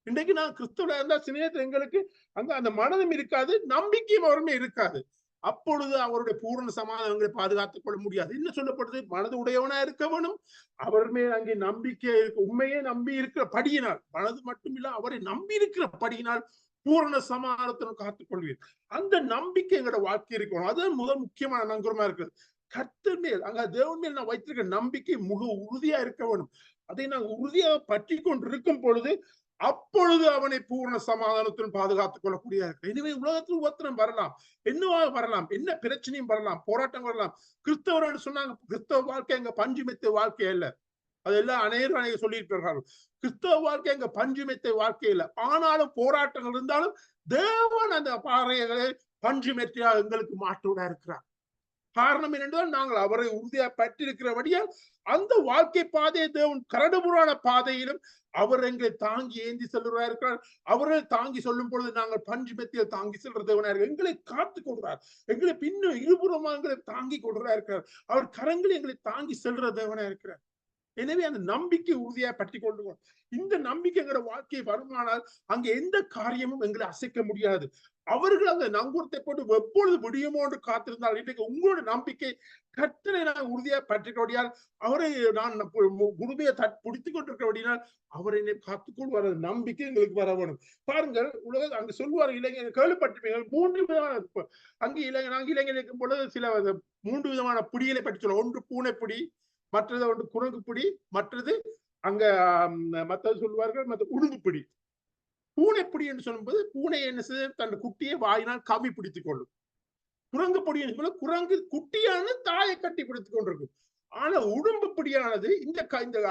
இன்றைக்கு நான் கிறிஸ்துவ இருந்தால் சில நேரத்தில் எங்களுக்கு அங்க அந்த மனதும் இருக்காது, நம்பிக்கையும் அவருமே இருக்காது. அப்பொழுது அவருடைய பூர்ண சமாதானங்களை பாதுகாத்துக் கொள்ள முடியாது. என்ன சொல்லப்படுது? மனது உடையவனா இருக்கவனும் அவர் மேல் அங்கே நம்பிக்கை உண்மையே நம்பி இருக்கிற படியினால், மனது மட்டுமில்ல அவரை நம்பி இருக்கிற படியினால் பூரண சமாதானத்துடன் காத்துக் கொள்வீர். அந்த நம்பிக்கை எங்களோட வாழ்க்கை இருக்கணும். அதுதான் முதல் முக்கியமான நங்கரமா இருக்குது. கர்த்தர் மேல், அங்க தேவன் மேல் நான் வைத்திருக்க நம்பிக்கை மிக உறுதியா இருக்க வேணும். அதை நாங்கள் உறுதியாக பற்றி கொண்டு இருக்கும் பொழுது அப்பொழுது அவனை பூர்ண சமாதானத்துடன் பாதுகாத்துக் கொள்ளக்கூடிய இருக்கு. எனவே உலகத்தில் உபத்திரம் வரலாம், என்னவாக வரலாம், என்ன பிரச்சனையும் வரலாம், போராட்டம் வரலாம். கிறிஸ்தவர்கள் சொன்னாங்க, கிறிஸ்தவ வாழ்க்கை எங்க பஞ்சுமெத்த வாழ்க்கை அல்ல. அதெல்லாம் அநேகர் சொல்லியிருக்கிறார்கள். கிறிஸ்தவ வாழ்க்கை எங்க பஞ்சுமெத்த வாழ்க்கை இல்லை. ஆனாலும் போராட்டங்கள் இருந்தாலும் தேவன் அந்த பாறைகளை பஞ்சுமெத்தையாக எங்களுக்கு மாற்றோட இருக்கிறார். காரணம் என்னென்றால் நாங்கள் அவரை உறுதியாக பற்றிருக்கிறபடியால் அந்த வாழ்க்கை பாதையை தேவன் கரடுமுறான பாதையிலும் அவர் எங்களை தாங்கி ஏந்தி செல்லுறா இருக்கிறார். அவரை தாங்கி சொல்லும் பொழுது நாங்கள் பஞ்சுமெத்தியில் தாங்கி செல்ற தேவனா இருக்கிறார். எங்களை காத்துக் கொள்றார், எங்களை பின்னும் இருபுறமா எங்களை தாங்கி கொள்றா இருக்கிறார். அவர் கரங்களை எங்களை தாங்கி செல்ற தேவனா இருக்கிறார். எனவே அந்த நம்பிக்கை உறுதியா பற்றி கொண்டு இந்த நம்பிக்கை எங்களோட வாழ்க்கையை வருமானால் அங்க எந்த காரியமும் எங்களை அசைக்க முடியாது. அவர்கள் அந்த நங்கூரத்தை போட்டு எப்பொழுது முடியுமோ என்று காத்திருந்தால் இன்றைக்கு உங்களோட நம்பிக்கை கர்த்தரை நான் உறுதியா பற்றிக்கொடியால் அவரை நான் முழுமையை பிடித்துக் கொண்டிருக்கிறபடினால் அவரை காத்துக்கொள்வார். நம்பிக்கை எங்களுக்கு வர வேணும். பாருங்கள், உலக அங்க சொல்லுவார், இளைஞர் கேள்விப்பட்டிருப்பீங்க, 3 விதமான அங்கே நாங்க இளைஞர் இருக்கும் பொழுது சில 3 விதமான பிடிகளை பற்றி சொல்லுவோம். ஒன்று பூனைப்பிடி, மற்றது ஒன்று குரங்கு பிடி, மற்றது அங்க மற்றது சொல்லுவார்கள் உடும்பு பிடி. பூனைப்பிடி என்று சொல்லும்போது பூனை என்ன செய்ய தன் குட்டியை வாயினால் கவி பிடித்துக் கொள்ளும். குரங்கு பிடி என்று குரங்கு குட்டியான தாயை கட்டி பிடித்துக் கொண்டிருக்கும். ஆனா உடும்பு பிடியானது இந்த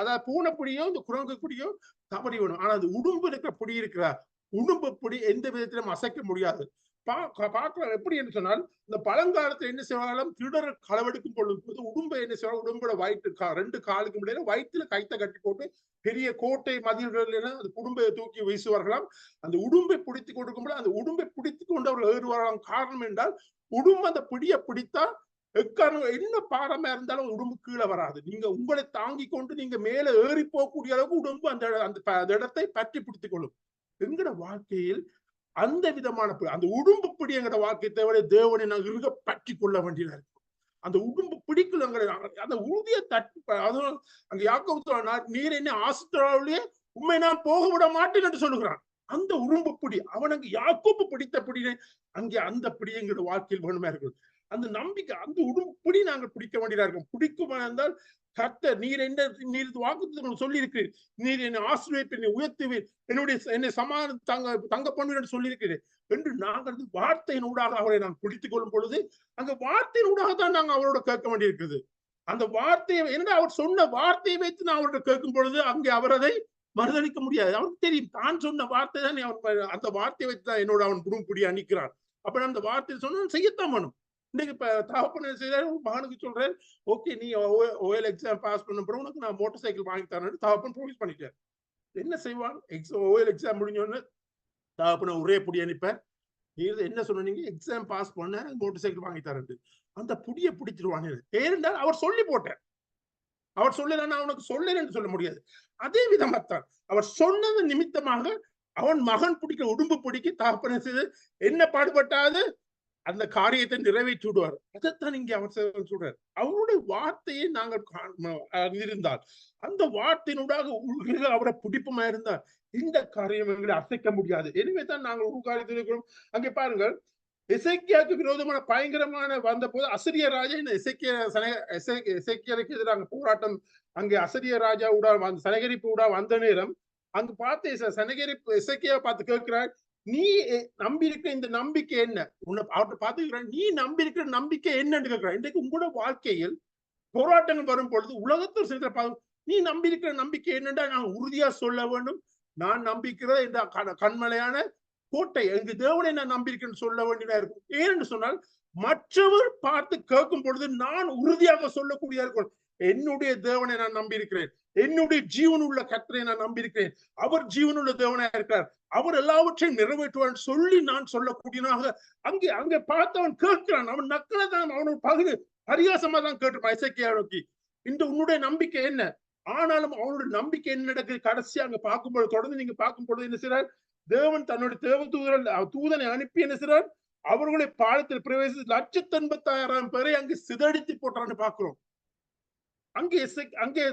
அதாவது பூனைப்பிடியோ இந்த குரங்கு பிடியோ தவறி வேணும். ஆனா அது உடும்பு இருக்கிற பிடி இருக்கிற உடும்பு பிடி எந்த விதத்திலும் அசைக்க முடியாது. பார்க்கலாம் எப்படி என்று சொன்னால், இந்த பழங்காலத்துல என்ன செய்வாலும் திருடர் களவெடுக்கும் பொழுது உடும்பை என்ன செய்வாங்க, உடும்போட வயிற்று 2 காலுக்கு முடியல வயிற்றுல கைத்தை கட்டி போட்டு பெரிய கோட்டை மதில்கள் அந்த உடும்பை தூக்கி வீசுவார்களாம். அந்த உடும்பை பிடித்து கொடுக்கும் போது அந்த உடும்பை பிடித்துக் கொண்டு அவர்கள் ஏறுவார்களாம். காரணம் என்றால் உடும்பு அந்த பிடியை பிடித்தா எக்காரணம் என்ன பாரமா இருந்தாலும் உடும்பு கீழே வராது. நீங்க உங்களை தாங்கி கொண்டு நீங்க மேல ஏறி போகக்கூடிய அளவுக்கு உடும்பு அந்த இடத்தை பற்றி பிடித்துக் கொள்ளும். எங்கட வாழ்க்கையில் அந்த விதமான அந்த உடும்பு பிடி எங்கட வாழ்க்கை தேவை தேவனை நாங்கள் இருக பற்றி கொள்ள வேண்டியதா இருக்கும். அந்த உடும்பு பிடிக்கல அந்த உறுதியை தட்டி அதுவும் அங்க யாக்கோபு நீர் என்ன ஆசிரியர்களே உண்மை நான் போக விட மாட்டேன் என்று சொல்லுகிறான். அந்த உடும்பு பிடி அவனுக்கு யாக்கோபு பிடித்த பிடினே அங்கே அந்த பிடி எங்களோட வாழ்க்கையில் வேணுமா இருக்குது. அந்த நம்பிக்கை அந்த உடும்பு பிடி நாங்கள் பிடிக்க வேண்டியதா இருக்கும். பிடிக்குமா இருந்தால் கர்த்தர் நீர் வாக்குத்தத்தம் சொல்லி இருக்கிறேன், நீர் என்னை ஆசீர்வதிப்பீர், உயர்த்துவீர், என்னை சமாதானம் தங்க பண்ணுவீர் என்று சொல்லியிருக்கிறேன் என்று நாங்கள் வார்த்தையின் ஊடாக அவரை நான் பிடித்துக் கொள்ளும் பொழுது அங்க வார்த்தையின் ஊடாகத்தான் நாங்கள் அவரோட கேட்க வேண்டியிருக்குது. அந்த வார்த்தையை என்ன அவர் சொன்ன வார்த்தையை வைத்து நான் அவரோட கேட்கும் பொழுது அங்கே அவர் அதை மறுதளிக்க முடியாது. அவருக்கு தெரியும் தான் சொன்ன வார்த்தை தான் அந்த வார்த்தையை வைத்துதான் என்னோட அவன் குடும்ப பிடி அணிக்கிறான். அப்ப அந்த வார்த்தையை சொன்ன செய்யத்தான் வேணும். இன்னைக்கு இப்ப தகப்பன செய்யறாரு, மகனுக்கு சொல்றாரு, ஓகே நீ ஓஎல் எக்ஸாம் பாஸ் பண்ண பிறகு உனக்கு நான் மோட்டார் சைக்கிள் வாங்கி தரேன் தகப்பன் ப்ரொடியூஸ் பண்ணிட்டார். என்ன செய்வான், ஓஎல் எக்ஸாம் முடிஞ்சோன்னு தகப்பன ஒரே புடி அனுப்பார். நீ என்ன சொன்னீங்க, எக்ஸாம் பாஸ் பண்ண மோட்டார் சைக்கிள் வாங்கி தரேன். அந்த புடியை பிடிச்சிருவாங்க. ஏனென்றால் அவர் சொல்லி போட்டார். அவர் சொல்லலன்னா அவனுக்கு சொல்லலன்னு சொல்ல முடியாது. அதே விதமாத்தான் அவர் சொன்னது நிமித்தமாக அவன் மகன் பிடிக்க உடும்பு பிடிக்க தகப்பன செய்து என்ன பாடுபட்டாது அந்த காரியத்தை நிறைவேற்றி விடுவார். அதைத்தான் இங்கே அவர் சொல்றார். அவருடைய வார்த்தையை நாங்கள் அறிந்திருந்தால், அந்த வார்த்தையினூடாக அவரை பிடிப்பமா இருந்தால் இந்த காரியம் எங்களை அசைக்க முடியாது. எனவே தான் நாங்கள் ஒரு காரியத்தில் இருக்கிறோம். அங்கே பாருங்கள், எசேக்கியாவுக்கு விரோதமான பயங்கரமான வந்த போது அசிரிய ராஜா இந்த எசேக்கியாவுக்கு எதிராக போராட்டம், அங்கே அசிரிய ராஜா ஊடா சனகரிப்பு ஊடா வந்த நேரம் அங்கு பார்த்து சனகரிப்பு எசேக்கியாவை பார்த்து கேட்கிறார், நீ நம்பி இருக்கிற இந்த நம்பிக்கை என்ன? உன்னை அவர்கிட்ட பார்த்துக்கிறான், நீ நம்பி இருக்கிற நம்பிக்கை என்னன்னு கேட்கிறான். இன்றைக்கு உங்களோட வாழ்க்கையில் போராட்டங்கள் வரும் பொழுது உலகத்தில் சென்ற நீ நம்பி இருக்கிற நம்பிக்கை என்னன்னா நான் உறுதியா சொல்ல வேண்டும். நான் நம்பிக்கிற இந்த கண்மலையான கோட்டை எங்க தேவனை நான் நம்பியிருக்கேன்னு சொல்ல வேண்டியதா இருக்கும். ஏன்னு சொன்னால் மற்றவர் பார்த்து கேட்கும் பொழுது நான் உறுதியாக சொல்லக்கூடிய இருக்கும், என்னுடைய தேவனை நான் நம்பியிருக்கிறேன், என்னுடைய ஜீவனுள்ள கர்த்தரை நான் நம்பியிருக்கிறேன், அவர் ஜீவனுள்ள தேவனா இருக்கிறார், அவர் எல்லாவற்றையும் நிறைவேற்றுவார் சொல்லி நான் சொல்லக்கூடியனாக அங்கே பார்த்தவன் கேட்கிறான். அவன் நக்கலை தான் அவனோட பகுதி பரிகாசமா தான் கேட்டுப்பான் எசேக்கியா நோக்கி, இந்த உன்னுடைய நம்பிக்கை என்ன? ஆனாலும் அவனுடைய நம்பிக்கை என்ன நடக்குது கடைசி அங்க பார்க்கும்போது, தொடர்ந்து நீங்க பார்க்கும் பொழுது என்ன செய்றார், தேவன் தன்னுடைய தூதனை அனுப்பி என்ன செய்றார், அவர்களை பாலத்தில் பிரவேசி 1,86,000 பேரை அங்கு சிதடித்து போட்டான்னு பாக்குறோம். அங்கே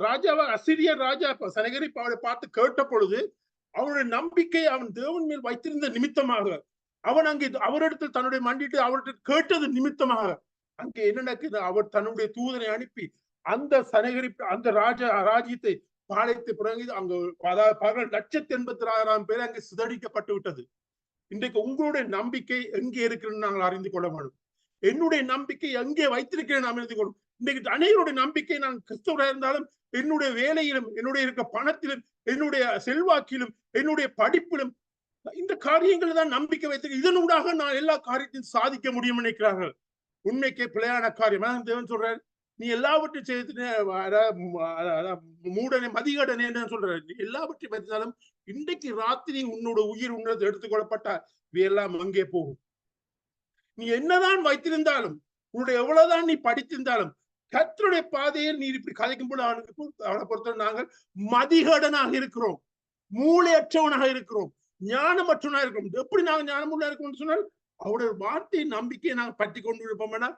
ராஜாவா அசிரிய ராஜா சனகரிப்பு அவரை பார்த்து கேட்ட பொழுது அவருடைய நம்பிக்கை அவன் தேவன் மேல் வைத்திருந்த நிமித்தமாக, அவன் அங்கே அவரிடத்தில் தன்னுடைய மண்டிட்டு அவர்கிட்ட கேட்டது நிமித்தமாக அங்கே என்ன நடக்குது, அவர் தன்னுடைய தூதனை அனுப்பி அந்த சனகரிப்பு அந்த ராஜ்யத்தை பாளையத்தை பிறகு அங்கு 1,86,000 பேர் அங்கே சிதடிக்கப்பட்டு விட்டது. இன்றைக்கு உங்களுடைய நம்பிக்கை எங்கே இருக்கிறது நாங்கள் அறிந்து கொள்ள வேண்டும். என்னுடைய நம்பிக்கை எங்கே வைத்திருக்கிறேன் நாம் அறிந்து கொள்ளும். இன்றைக்கு அனைவருடைய நம்பிக்கை நான் கிறிஸ்தவராக இருந்தாலும் என்னுடைய வேலையிலும், என்னுடைய இருக்க பணத்திலும், என்னுடைய செல்வாக்கிலும், என்னுடைய படிப்பிலும் இந்த காரியங்கள் தான் நம்பிக்கை வைத்திருக்க. இதனூடாக நான் எல்லா காரியத்தையும் சாதிக்க முடியும் நினைக்கிறார்கள். உண்மைக்கே பிழையான காரியம். தேவன் சொல்றாரு, நீ எல்லாவற்றையும் செய்து மூடனை மதிகடனே சொல்றாரு. நீ எல்லாவற்றையும் வைத்தாலும் இன்றைக்கு ராத்திரி உன்னோட உயிர் உன்னது எடுத்துக்கொள்ளப்பட்டால் இவையெல்லாம் அங்கே போகும். நீ என்னதான் வைத்திருந்தாலும், உன்னுடைய எவ்வளவுதான் நீ படித்திருந்தாலும், கர்த்தருடைய பாதையில் நீ இப்படி கதைக்கும் போது அவனை பொறுத்தவரை நாங்கள் மதிகடனாக இருக்கிறோம், மூளையற்றவனாக இருக்கிறோம், ஞானமற்றவனாக இருக்கிறோம். எப்படி நாங்கள் ஞானமுள்ள இருக்கோம்னு சொன்னால் அவருடைய வார்த்தையை நம்பிக்கையை நாங்கள் பற்றி கொண்டு இருப்போம்னா,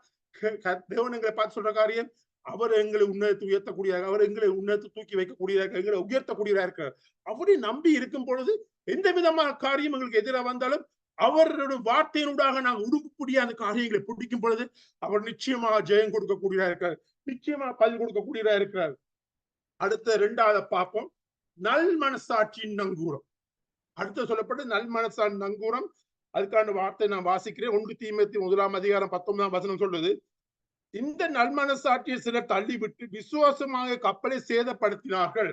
தேவன் எங்களை பார்த்து சொல்ற காரியம், அவர் எங்களை உன்னதத்தை உயர்த்தக்கூடியதாக, அவர் எங்களை உன்னதத்தை தூக்கி வைக்கக்கூடியதாக, எங்களை உயர்த்தக்கூடியதாக இருக்கிறார். அவரை நம்பி இருக்கும் பொழுது எந்த விதமான காரியம் எங்களுக்கு எதிராக வந்தாலும் அவருடைய வார்த்தையினூடாக நாங்கள் உடுக்கக்கூடிய அந்த காரியங்களை பிடிக்கும் பொழுது அவர் நிச்சயமாக ஜெயம் கொடுக்கக்கூடியதா இருக்கிறார், நிச்சயமாக பதில் கொடுக்கக்கூடியதா இருக்கிறார். அடுத்த 2வது பார்ப்போம், நல் மனசாட்சியின் நங்கூரம். அடுத்த சொல்லப்பட்டு நல் மனசாட்சி நங்கூரம். அதுக்கான வார்த்தை நான் வாசிக்கிறேன். 1 தீமோத்தேயு 1:19 சொல்றது, இந்த நல்மனசாட்சியை சிலர் தள்ளிவிட்டு விசுவாசமாக கப்பலை சேதப்படுத்தினார்கள்.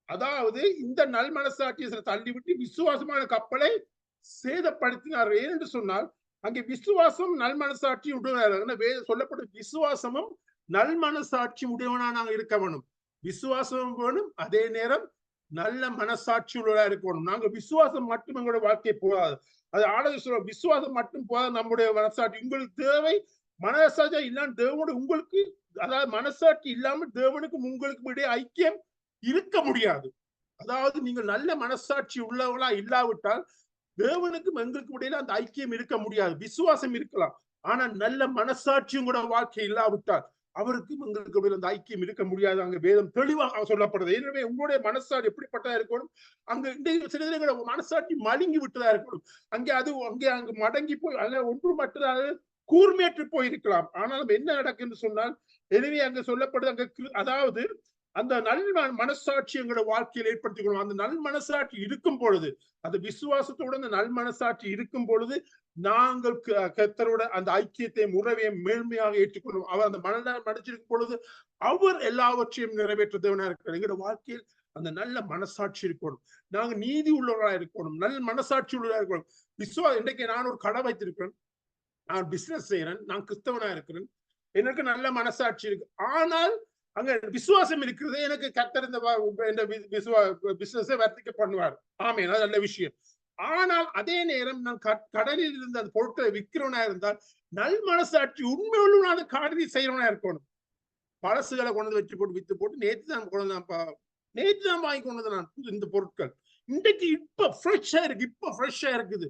அதாவது இந்த நல்மனசாட்சியை சிலர் தள்ளிவிட்டு விசுவாசமான கப்பலை சேதப்படுத்தினார்கள். ஏனென்று சொன்னால் அங்கே விசுவாசம் நல்மனசாட்சி உடையவனாக சொல்லப்படும். விசுவாசமும் நல்மனசாட்சி உடையவனா நாங்கள் இருக்க வேணும். விசுவாசம் வேணும், அதே நேரம் நல்ல மனசாட்சி உள்ளதா இருக்கணும். நாங்க விசுவாசம் மட்டும் எங்களோட வாழ்க்கை போகாது. அது ஆடது சொல்ற, விசுவாசம் மட்டும் போகாது நம்முடைய மனசாட்சி. உங்களுக்கு தேவை மனசாட்சி இல்லாம தேவனோட உங்களுக்கு, அதாவது மனசாட்சி இல்லாமல் தேவனுக்கும் உங்களுக்கும் இடையே ஐக்கியம் இருக்க முடியாது. அதாவது நீங்கள் நல்ல மனசாட்சி உள்ளவங்களா இல்லாவிட்டால் தேவனுக்கும் எங்களுக்கும் இடையில அந்த ஐக்கியம் இருக்க முடியாது. விசுவாசம் இருக்கலாம், ஆனா நல்ல மனசாட்சியும் கூட வாழ்க்கை இல்லாவிட்டால் அவருக்கும் எங்களுக்கு அந்த ஐக்கியம் இருக்க முடியாது. அங்க வேதம் தெளிவாக சொல்லப்படுது. எனவே உங்களுடைய மனசாட்சி எப்படிப்பட்டதா இருக்கணும், அங்க இந்த சில நேரங்கள மனசாட்சி மழுங்கி விட்டதா இருக்கணும். அங்கே மடங்கி போய் அல்ல ஒன்று மற்றதாக கூர்மையற்று போயிருக்கலாம். ஆனால் என்ன நடக்குன்னு சொன்னால், எனவே அங்க சொல்லப்படுது, அங்க அதாவது அந்த நல் மனசாட்சி எங்களோட வாழ்க்கையில் ஏற்படுத்திக்கணும். அந்த நல் மனசாட்சி இருக்கும் பொழுது, அந்த விசுவாசத்தோட அந்த நல் மனசாட்சி இருக்கும் பொழுது நாங்கள் கர்த்தரோட அந்த ஐக்கியத்தை முறையை மேன்மையாக ஏற்றுக்கொள்ளும். அவர் அந்த மனச்சிருக்கும் பொழுது அவர் எல்லாவற்றையும் நிறைவேற்ற தேவனா இருக்கிறார். எங்களோட வாழ்க்கையில் அந்த நல்ல மனசாட்சி இருக்கணும். நாங்க நீதி உள்ளவர்களா இருக்கணும், நல்ல மனசாட்சி உள்ளவர்களா இருக்கணும். இன்றைக்கு நான் ஒரு கடை வைத்திருக்கிறேன், நான் பிசினஸ் செய்யறேன், நான் கிறிஸ்தவனா இருக்கிறேன், எனக்கு நல்ல மனசாட்சி இருக்கு. ஆனால் அங்க விசுவாசம் இருக்கிறது, எனக்கு கர்த்தர் இந்த பிசினஸை வர்த்திக்க பண்ணுவார். ஆமே, அது நல்ல விஷயம். ஆனால் அதே நேரம் நான் கடலில் இருந்து அந்த பொருட்களை விற்கிறவனா இருந்தால் நல் மனசாட்சி உண்மையுள்ள அந்த காரியத்தை செய்யறவனா இருக்கணும். பழசுகளை கொண்டு வச்சு போட்டு வித்து போட்டு நேற்று தான் வாங்கி கொண்டது நான் இந்த பொருட்கள் இன்றைக்கு இப்ப ஃப்ரெஷ்ஷா இருக்குது.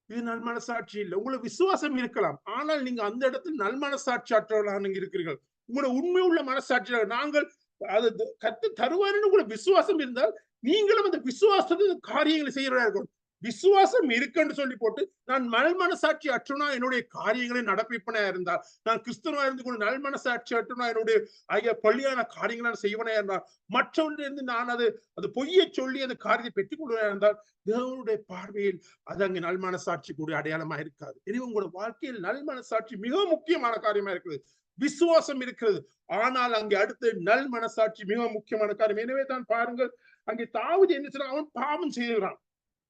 இது நல்மனசாட்சி இல்லை. உங்களுக்கு விசுவாசம் இருக்கலாம், ஆனால் நீங்க அந்த இடத்தில் நல்மனசாட்சி அற்றவர்களாக நீங்க இருக்கிறீர்கள். உங்களோட உண்மை உள்ள மனசாட்சி நாங்கள் அது கத்து தருவாருன்னு உங்களுக்கு விசுவாசம் இருந்தால் நீங்களும் அந்த விசுவாசத்துக்கு காரியங்களை செய்யறதா இருக்கணும். விசுவாசம் இருக்குன்னு சொல்லி போட்டு நான் நல்மனசாட்சி அற்றுனா என்னுடைய காரியங்களை நடப்பிப்பனா இருந்தால், நான் கிறிஸ்தவனா இருந்து கொண்டு நல்மனசாட்சி அற்றுனா என்னுடைய பள்ளியான காரியங்களை செய்வனா இருந்தால், மற்றவரிலிருந்து நான் அது பொய்யை சொல்லி அந்த காரியத்தை பெற்றுக் கொள்வதா இருந்தால் தேவனுடைய பார்வையில் அது அங்கு நல்மனசாட்சி கூட அடையாளமா இருக்காது. எனவே உங்களோட வாழ்க்கையில் நல்மனசாட்சி மிக முக்கியமான காரியமா இருக்குது. விசுவாசம் இருக்கிறது, ஆனால் அங்கே அடுத்து நல் மனசாட்சி மிக முக்கியமான காரியம். எனவே தான் பாருங்கள், அங்கே தாவீது என்ன செய்யறான், அவன் பாவம் செய்கிறான்.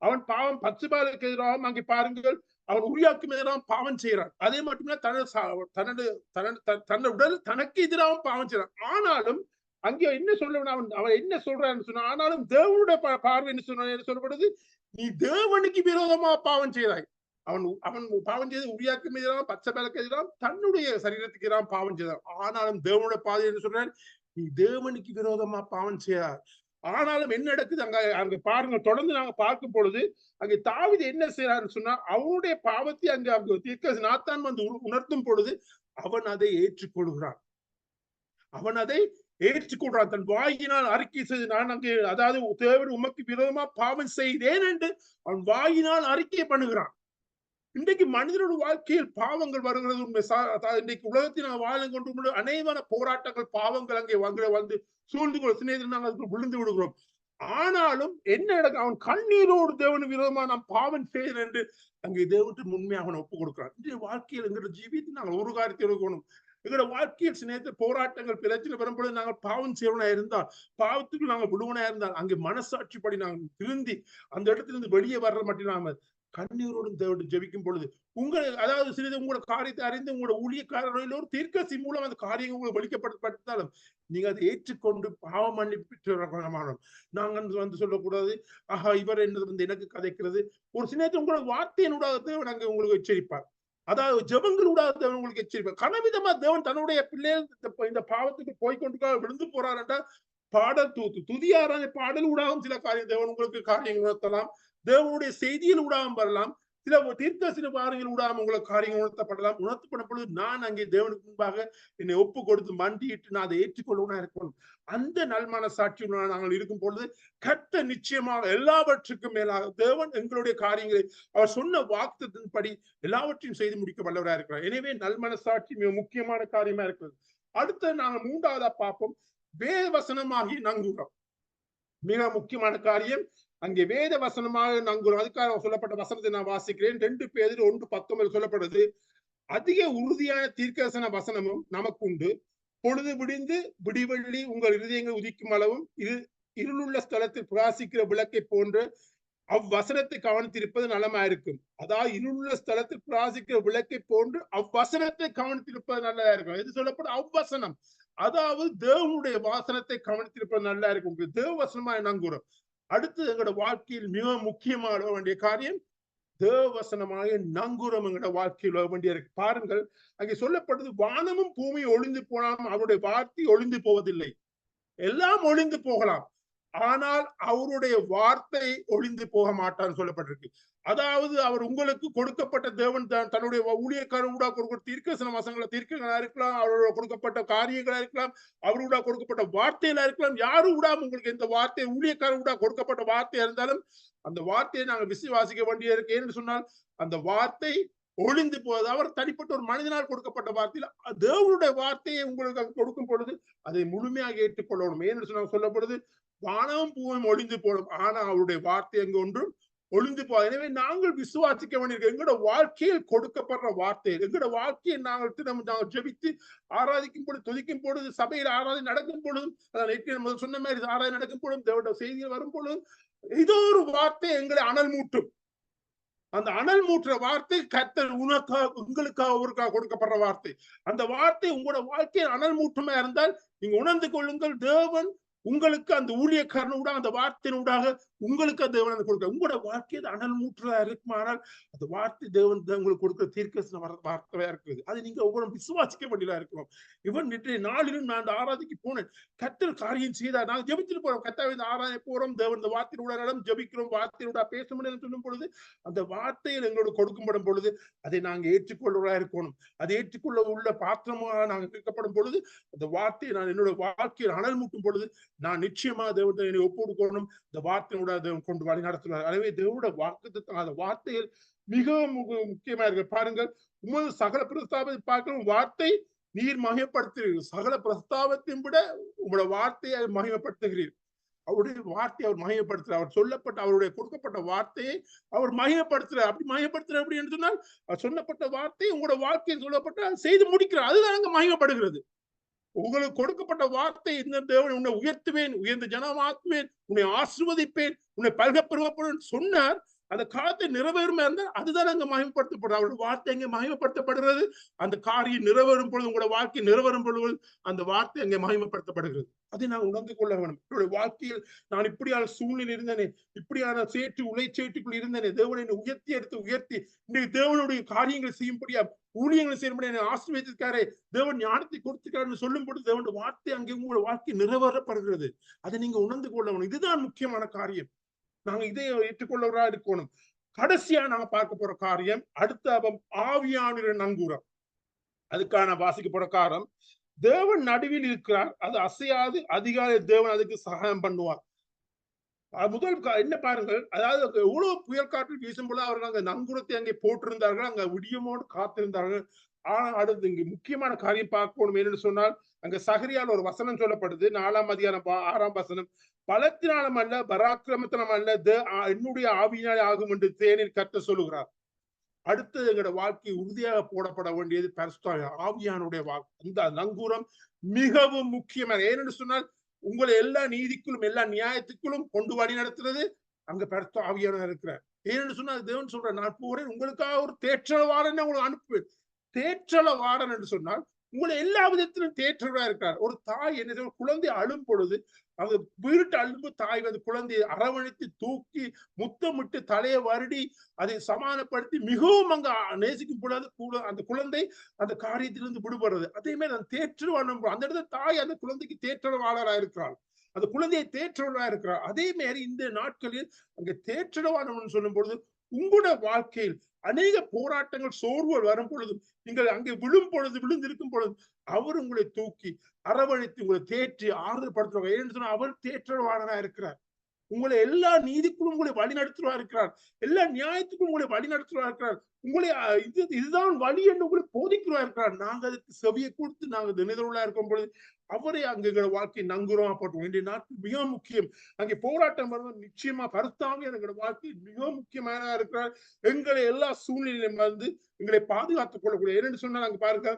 அவன் பாவம் பத்சேபாவுக்கு எதிராகவும் அங்கே பாருங்கள் அவன் உரியாக்கும் எதிராகவும் பாவம் செய்கிறான். அதே மட்டுமில்ல தன்னுடைய உடல் தனக்கு எதிராகவும் பாவம் செய்யறான். ஆனாலும் அங்கே என்ன சொல்ல அவன் என்ன சொல்றான்னு சொன்னா, ஆனாலும் தேவனுடைய பார்வை என்ன சொல்லப்படுது, நீ தேவனுக்கு விரோதமா பாவம் செய்தாய். அவன் பாவம் செய்து உரியாக்கும் எதிராக பத்சேபாவுக்கு எதிராக தன்னுடைய சரீரத்துக்கு எதிராக பாவம் செய்தான். ஆனாலும் தேவனுடைய பாதை என்ன சொல்றான், நீ தேவனுக்கு விரோதமா பாவம் செய்யார். ஆனாலும் என்ன நடக்குது அங்க பாருங்க, தொடர்ந்து நாங்க பார்க்கும் பொழுது அங்கே தாவீது என்ன செய்யறான்னு சொன்னா, அவனுடைய பாவத்தை அங்க தீர்க்கதரிசி நாத்தான் வந்து உணர்த்தும் பொழுது அவன் அதை ஏற்றுக்கொள்கிறான். தன் வாயினால் அறிக்கை செய்து, நான் அங்கே அதாவது தேவன் உமக்கு விரோதமா பாவம் செய்தேன் என்று அவன் வாயினால் அறிக்கை பண்ணுகிறான். இன்றைக்கு மனிதனோட வாழ்க்கையில் பாவங்கள் வருகிறது உண்மை. இன்றைக்கு உலகத்தில் நாங்கள் வாழும் கொண்டு அநேகமான போராட்டங்கள், பாவங்கள் அங்கே வந்து சூழ்ந்து கொள்ள சிநேகிதர் நாங்கள் அதுக்கு விழுந்து விடுகிறோம். ஆனாலும் என்ன நடக்கும், அவன் கண்ணீரோடு தேவனுக்கு விரோதமா நாம் பாவம் செய்தேன் என்று அங்கே தேவனுக்கு உண்மையாக அவன் ஒப்புக் கொடுக்கிறான். இன்றைய வாழ்க்கையில் எங்களோட ஜீவித்து நாங்கள் ஒரு காரியத்தை இருக்கணும். எங்களோட வாழ்க்கையில் சிநேகித போராட்டங்கள் பிரச்சனை வரும்பொழுது நாங்கள் பாவம் செய்வனா இருந்தால், பாவத்துக்கு நாங்கள் விடுவனா இருந்தால், அங்கே மனசாட்சிப்படி நாங்கள் திருந்தி அந்த இடத்திலிருந்து வெளியே வர்ற மட்டும் நாங்கள் கண்ணீரோடும் தேவன் ஜெபிக்கும் பொழுது அதாவது சிறிது உங்களோட காரியத்தை அறிந்து உங்களோட ஊழியக்காரர்கள் ஒரு தீர்க்கதரிசி மூலம் அந்த காரியங்கள் உங்களுக்கு வெளிக்கப்பட்டாலும் நீங்க அதை ஏற்றுக்கொண்டு பாவ மன்னிப்பு நாங்கள் வந்து சொல்லக்கூடாது, ஆஹா இவர் என்னது எனக்கு கதைக்கிறது. ஒரு சின்னத்தை உங்களோட வார்த்தையினூடாக தேவன் அங்கே உங்களுக்கு எச்சரிப்பார். அதாவது ஜெபங்களூடாக தேவன் உங்களுக்கு எச்சரிப்பார். கனவிதமா தேவன் தன்னுடைய பிள்ளைகள் இந்த பாவத்துக்கு போய்கொண்டு விழுந்து போறார் என்றால் பாடல் துதியாரான பாடல் ஊடாகவும் சில காரியம் தேவன் உங்களுக்கு காரியங்கள் உணர்த்தலாம். தேவனுடைய செய்தியில் ஊடாகம் வரலாம். சில தீர்க்கதரிசி பாருங்கள் ஊடாகம் உங்களுக்கு காரியங்கள் உணர்த்தப்படலாம். உணர்த்தப்படும் பொழுது நான் அங்கே தேவனுக்கு முன்பாக என்னை ஒப்பு கொடுத்து மண்டிட்டு நான் அதை ஏற்றுக்கொள்ளவும் இருக்கணும். அந்த நல்மான சாட்சியுடன் நாங்கள் இருக்கும் பொழுது கர்த்தர் நிச்சயமாக எல்லாவற்றுக்கும் மேலாக தேவன் எங்களுடைய காரியங்களை அவர் சொன்ன வாக்குத்தத்தின்படி எல்லாவற்றையும் செய்து முடிக்க வல்லவராக இருக்கிறார். எனவே நல்மன சாட்சி மிக முக்கியமான காரியமா இருக்கிறது. அடுத்து நாங்கள் மூன்றாவதா பார்ப்போம், வேத வசனமாகி நங்குகிறோம். மிக முக்கியமான காரியம் அங்கே வேத வசனமாக நங்குகிறோம். அதுக்காக சொல்லப்பட்ட வசனத்தை நான் வாசிக்கிறேன். 2 பேதுரு 1:19 சொல்லப்படுது, அதிக உறுதியான தீர்க்கதரிசன வசனமும் நமக்கு உண்டு. பொழுது விடிந்து விடிவெள்ளி உங்கள் இருதயங்கள் உதிக்கும் அளவும் இருளுள்ள ஸ்தலத்தில் பிரகாசிக்கிற விளக்கை போன்ற அவ்வசனத்தை கவனித்திருப்பது நலமா இருக்கும். அதாவது இருளுள்ள ஸ்தலத்தில் பிரகாசிக்கிற விளக்கை போன்று அவ்வசனத்தை கவனித்திருப்பது நல்லதா இருக்கும். எது சொல்லப்படும், அவ்வசனம், அதாவது தேவனுடைய வாசனத்தை கவனித்திருப்பது நல்லா இருக்கும். தேவ வசனமா நங்குறோம். அடுத்து எங்களோட வாழ்க்கையில் மிக முக்கியமான வேண்டிய காரியம் தேவ வசனமாக நங்குறம் எங்களோட வாழ்க்கையில் வேண்டிய இருக்கு. பாருங்கள், அங்கே சொல்லப்பட்டது, வானமும் பூமியும் ஒளிந்து போனாலும் அவருடைய வார்த்தை ஒளிந்து போவதில்லை. எல்லாம் ஒளிந்து போகலாம், ஆனால் அவருடைய வார்த்தை ஒளிந்து போக மாட்டான்னு சொல்லப்பட்டிருக்கு. அதாவது அவர் உங்களுக்கு கொடுக்கப்பட்ட தேவன் தன்னுடைய ஊழியக்காரூடா கொடுக்க தீர்க்கதரிசன வசனங்களை தீர்க்கங்களா இருக்கலாம், அவரோட கொடுக்கப்பட்ட காரியங்களா இருக்கலாம், அவரோட கொடுக்கப்பட்ட வார்த்தைகளா இருக்கலாம். யாரும் விடாம உங்களுக்கு இந்த வார்த்தை ஊழியக்காரூடா கொடுக்கப்பட்ட வார்த்தையா இருந்தாலும் அந்த வார்த்தையை நாங்கள் விசுவாசிக்க வேண்டிய இருக்கு. ஏன்னு சொன்னால் அந்த வார்த்தை ஒளிந்து போவது அவர் தனிப்பட்ட ஒரு மனிதனால் கொடுக்கப்பட்ட வார்த்தையில் தேவனுடைய வார்த்தையை உங்களுக்கு கொடுக்கும் பொழுது அதை முழுமையாக ஏற்றுக்கொள்ளணும். ஏன்னு சொன்னால் சொல்லப்படுது, வானமும் பூமியும் ஒளிந்து போடும், ஆனா அவருடைய வார்த்தை அங்கு ஒன்றும் ஒளிந்து போ. எனவே நாங்கள் விசுவாசிக்க வேண்டியிருக்கோம். எங்களோட வாழ்க்கையில் கொடுக்கப்படுற வார்த்தை, எங்களோட வாழ்க்கையை நாங்கள் ஜெபித்து ஆராதிக்கும் பொழுது, துதிக்கும் பொழுது, சபையில் ஆராதனை நடக்கும் பொழுதும், முதல் சொன்ன மாதிரி ஆராதனை நடக்கும் பொழுதும், தேவனுடைய செய்திகள் வரும் பொழுதும் ஏதோ ஒரு வார்த்தை எங்களை அனல் மூட்டும். அந்த அனல் மூட்டுற வார்த்தை கர்த்தர் உங்களுக்காக ஒருக்காக கொடுக்கப்படுற வார்த்தை. அந்த வார்த்தை உங்களோட வாழ்க்கையில் அனல் மூட்டுமா இருந்தால் நீங்க உணர்ந்து கொள்ளுங்கள், தேவன் உங்களுக்கு அந்த ஊழியக்காரனூடாக அந்த வார்த்தையினூடாக உங்களுக்கு தேவன் அதை கொடுக்க உங்களோட வாழ்க்கையை அனல் மூற்றதா இருக்குமானால் அந்த வார்த்தை தேவன் உங்களுக்கு கொடுக்கிற தீர்க்கதரிசன வார்த்தையா இருக்குது. அது நீங்க ஒவ்வொரு விசுவாசிக்க வேண்டியதா இருக்கணும். இவன் நேற்றைய நாளிலும் நான் அந்த ஆராதிக்கு போனேன். கர்த்தர் காரியம் செய்தார். நாங்க ஜெபிச்சுட்டு போறோம். கர்த்தாவே இந்த ஆராதனை போறோம், தேவன் இந்த வார்த்தையோட ஜெபிக்கிறோம், வார்த்தையோட பேச முடியும் சொல்லும் பொழுது அந்த வார்த்தையில் எங்களோட கொடுக்கப்படும் பொழுது அதை நாங்க ஏற்றுக்கொள்வதா இருக்கணும். அதை ஏற்றுக்கொள்ள உள்ள பாத்திரமாக நாங்கள் கேட்கப்படும் பொழுது அந்த வார்த்தையை நான் என்னோட வாழ்க்கையில் அனல் மூட்டும் பொழுது நான் நிச்சயமா தேவன் என்னை ஒப்பு கொடுக்கணும். இந்த வார்த்தையோட தேவன் கொண்டு வழி நடத்துவார். எனவே தேவனோட வாக்குத்தத்தம் அந்த வார்த்தையில் மிகவும் முக்கியமா இருக்கு. பாருங்கள், உமது சகல பிரஸ்தாபத்தை பார்க்கணும் வார்த்தை நீர் மகிமைப்படுத்துகிறீர்கள். சகல பிரஸ்தாபத்தையும் விட உங்களோட வார்த்தையை மகிமைப்படுத்துகிறீர். அவருடைய வார்த்தையை அவர் மகிமைப்படுத்துறார். அவர் சொல்லப்பட்ட அவருடைய கொடுக்கப்பட்ட வார்த்தையை அவர் மகிமைப்படுத்துறார். அப்படி மகிமைப்படுத்துறார் அப்படின்னு சொன்னால் சொல்லப்பட்ட வார்த்தை உங்களோட வாழ்க்கையில் சொல்லப்பட்ட செய்து முடிக்கிறார். அதுதான் அங்க மகிமைப்படுகிறது. உங்களுக்கு கொடுக்கப்பட்ட வார்த்தை, இந்த தேவன் உன்னை உயர்த்துவேன், உயர்ந்த ஜனமாக்குவேன், உன்னை ஆசீர்வதிப்பேன், உன்னை பல்க பெருகப்படும் சொன்னார். அந்த காரியத்தை நிறைவேறுமா இருந்தால் அதுதான் அங்க மகிமைப்படுத்தப்படுறது. அவருடைய வார்த்தை அங்கே மகிமைப்படுத்தப்படுகிறது. அந்த காரியம் நிறைவேறும் பொழுது, உங்களோட வாழ்க்கை நிறைவேறும் பொழுது அந்த வார்த்தை அங்கே மகிமைப்படுத்தப்படுகிறது. அதை நான் உணர்ந்து கொள்ள வேண்டும். என்னுடைய வாழ்க்கையில் நான் இப்படியான சூழ்நிலை இருந்தேனே, இப்படியான உளைச்சேட்டுக்குள் இருந்தேனே, தேவனை உயர்த்தி எடுத்து உயர்த்தி இன்றைக்கு தேவனுடைய காரியங்களை செய்யும்படியா ஊழியங்களை செய்யும்படியா ஆசீர்வதித்திருக்காரே, தேவன் ஞானத்தை கொடுத்திருக்காருன்னு சொல்லும் பொழுது தேவனுடைய வார்த்தை அங்கே உங்களோட வாழ்க்கை நிறைவேறப்படுகிறது. அதை நீங்க உணர்ந்து கொள்ள வேண்டும். இதுதான் முக்கியமான காரியம். நாங்க இதை ஏற்றுக்கொள்ளவரா இருக்கணும். கடைசியா நாங்க பார்க்க போற காரியம் அடுத்த ஆவியானவருடைய நங்கூரம். அதுக்கான வாசிக்க போற காரணம், தேவன் நடுவில் இருக்கிறார், அது அசையாது, அதிகாலை தேவன் அதுக்கு சகாயம் பண்ணுவார். முதல் என்ன பாருங்கள், அதாவது எவ்வளவு புயல் காற்று வீசும் போல அவர்கள் அங்க நங்கூரத்தை அங்கே போட்டிருந்தார்கள், அங்க விடியமோடு காத்திருந்தார்கள். ஆனா அடுத்து இங்க முக்கியமான காரியம் பார்க்கணும். என்னன்னு சொன்னால், அங்க சகரியால் ஒரு வசனம் சொல்லப்படுது, 4ஆம் அதிகாரம் 6ஆம் வசனம், பலத்தினாலும் அல்ல பராக்கிரமத்தினாலும் அல்ல என்னுடைய ஆவியினாலே ஆகும் என்று தேனில் கர்த்தர் சொல்லுகிறார். அடுத்து எங்களோட வாழ்க்கை உறுதியாக போடப்பட வேண்டியது பரிசுத்த ஆவியானுடைய வாக்கு. இந்த நங்கூரம் மிகவும் முக்கியமான. ஏனென்று சொன்னால், உங்களை எல்லா நீதிக்குள்ளும் எல்லா நியாயத்துக்குள்ளும் கொண்டு வழி நடத்துறது அங்க பரிசுத்த ஆவியானவர் இருக்கிறார். ஏனென்று சொன்னால் தேவன் சொல்ற, நான் போறேன் உங்களுக்காக ஒரு தேற்றவாளன் உங்களுக்கு அனுப்புவேன். தேற்றவாளன் என்று சொன்னால் உங்களை எல்லா விதத்திலும் தேற்றவரா இருக்கிறார். ஒரு தாய் என்ன குழந்தை அழும் பொழுது அவங்க வீட்டு அழும்பு தாய் வந்து குழந்தையை அரவணைத்து தூக்கி முத்தமிட்டு தலையை வருடி அதை சமாதானப்படுத்தி மிகவும் அங்க நேசிக்கும் பொழுது அந்த குழந்தை அந்த காரியத்திலிருந்து விடுபடுறது. அதே மாதிரி அந்த தேற்றவாளன் அந்த இடத்துல தாய் அந்த குழந்தைக்கு தேற்றவாளரா இருக்கிறாள், அந்த குழந்தையை தேற்றவரா இருக்கிறார். அதே மாதிரி இந்த நாட்களில் அங்க தேற்றவாளன் சொல்லும் பொழுது உங்களோட வாழ்க்கையில் அநேக போராட்டங்கள் சோர்வுகள் வரும் பொழுது நீங்கள் அங்கே விழுந்திருக்கும் பொழுது அவர் உங்களை தூக்கி அரவணைத்து உங்களை தேற்றி ஆறுதல் படுத்துவாங்க. ஏன்னு சொன்னா அவர் தேற்றவாளனா இருக்கிறார். உங்களை எல்லா நீதிக்குள்ளும் உங்களை வழி நடத்துவா இருக்கிறார், எல்லா நியாயத்துக்கும் உங்களை வழி நடத்துவா இருக்கிறார். உங்களை இதுதான் வழி என்று உங்களை போதிக்கிறவா இருக்கிறார். நாங்க அதுக்கு செவியை கொடுத்து நாங்க தினதொருளா இருக்கும் பொழுது அவரை அங்க வாழ்க்கை நங்குறோம் போட்டோம். இன்றைய நாட்கள் மிக முக்கியம். அங்கே போராட்டம் வருவது நிச்சயமா பருத்தாம எங்களோட வாழ்க்கை மிக முக்கியமான இருக்கிறார். எங்களை எல்லா சூழ்நிலையிலும் வந்து எங்களை பாதுகாத்துக் கொள்ளக்கூடிய. ஏன்னு சொன்னா நாங்க பாருங்க,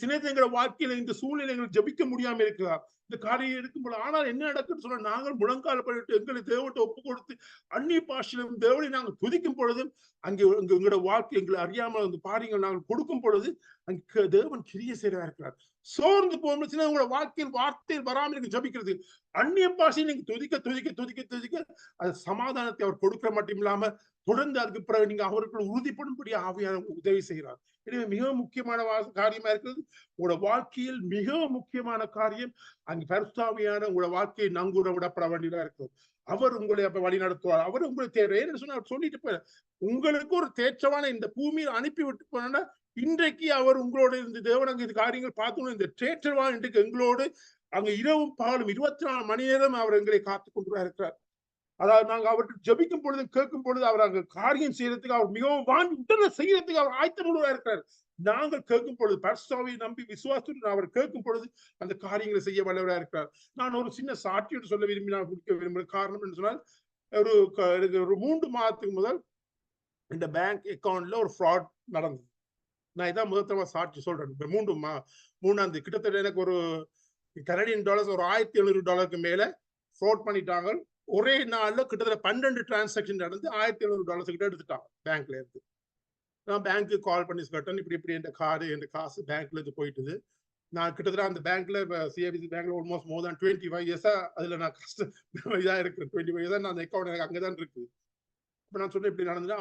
சின்னத்தை எங்களோட வாழ்க்கையில இந்த சூழ்நிலைகளை ஜபிக்க முடியாம இருக்கிறார், இந்த காரியம் இருக்கும்போது. ஆனால் என்ன நடக்குன்னு சொன்னா, நாங்கள் முழங்கால் பண்ணிட்டு எங்களை தேவன்கிட்ட ஒப்பு கொடுத்து அந்நிய பாஷையிலும் தேவனை நாங்கள் துதிக்கும் பொழுது அங்கே எங்களோட வாழ்க்கை எங்களை அறியாமல் அந்த பாரியங்கள் நாங்கள் கொடுக்கும் பொழுது அங்கே தேவன் கிரிய செய்யறா இருக்கிறார். சோர்ந்து போகும்போது உங்களோட வாழ்க்கையில் வார்த்தையில் வராமல் நீங்க ஜபிக்கிறது, அந்நிய பாஷையை நீங்க துதிக்க அது சமாதானத்தை அவர் கொடுக்க மட்டும் இல்லாம தொடர்ந்து அதுக்கு பிறகு நீங்க அவர்கள் உறுதிப்படும்படி ஆவியான உதவி செய்கிறார். எனவே மிக முக்கியமான காரியமா இருக்கிறது உங்களோட வாழ்க்கையில் மிக முக்கியமான காரியம். அங்கு பரிசுத்தாவியான உங்களோட வாழ்க்கையை நங்கூர விடப்பட வேண்டியதா இருக்கும். அவர் உங்களை அப்ப வழி நடத்துவார். அவர் உங்களை தேவை சொன்ன சொல்லிட்டு போய் உங்களுக்கு ஒரு தேற்றமான இந்த பூமியில் அனுப்பி விட்டு போனா இன்றைக்கு அவர் உங்களோட இந்த தேவன் அங்க இந்த காரியங்கள் பார்த்தோம். இந்த தேற்றவான் இன்றைக்கு எங்களோடு அங்க இரவும் பகலும் 24 மணி நேரம் அவர் எங்களை காத்துக் கொண்டு இருக்கிறார். அதாவது நாங்க அவருக்கு ஜபிக்கும் பொழுது கேட்கும் பொழுது அவர் அங்க காரியம் செய்யறதுக்கு அவர் மிகவும் உடனே செய்யறதுக்கு அவர் ஆயத்தமுள்ளவராக இருக்கிறார். நாங்கள் கேட்கும் பொழுது பரிசுத்தாவியை நம்பி விசுவாசத்துடன் அவர் கேட்கும் பொழுது அந்த காரியங்களை செய்ய வல்லவராக இருக்கிறார். நான் ஒரு சின்ன சாட்சியோடு சொல்ல நான் கொடுக்க விரும்புகிற காரணம் என்று சொன்னால், ஒரு 3 மாதத்துக்கு முதல் இந்த பேங்க் அக்கௌண்ட்ல ஒரு ஃப்ராட் நடந்தது. நான் இதான் முதல் சாட்சி சொல்றேன். மூணாம் தேதி கிட்டத்தட்ட எனக்கு ஒரு கனடியன் டாலர்ஸ் ஒரு $1,700 மேல ஃப்ராட் பண்ணிட்டாங்க. ஒரே நாள்ல கிட்டத்தட்ட 12 டிரான்சாக்ஷன் நடந்து $1,700 கிட்ட எடுத்துட்டாங்க பேங்க்ல இருந்து. நான் பேங்க்கு கால் பண்ணி கேட்டேன், இப்படி என் காசு பேங்க்ல இருந்து போயிட்டுது, நான் கிட்டத்தட்ட அந்த பேங்க்ல சிஐபிசி பேங்க்ல ஆல்மோஸ்ட் மோர் தேன் 25 இயர்ஸா அதுல நான் கஷ்டம் இதா இருக்கு. 25 இயர்ஸா நான் அந்த அக்கௌண்ட் எனக்கு அங்கதான் இருக்கு. இப்ப நான் சொன்னேன் இப்படி நடந்தது.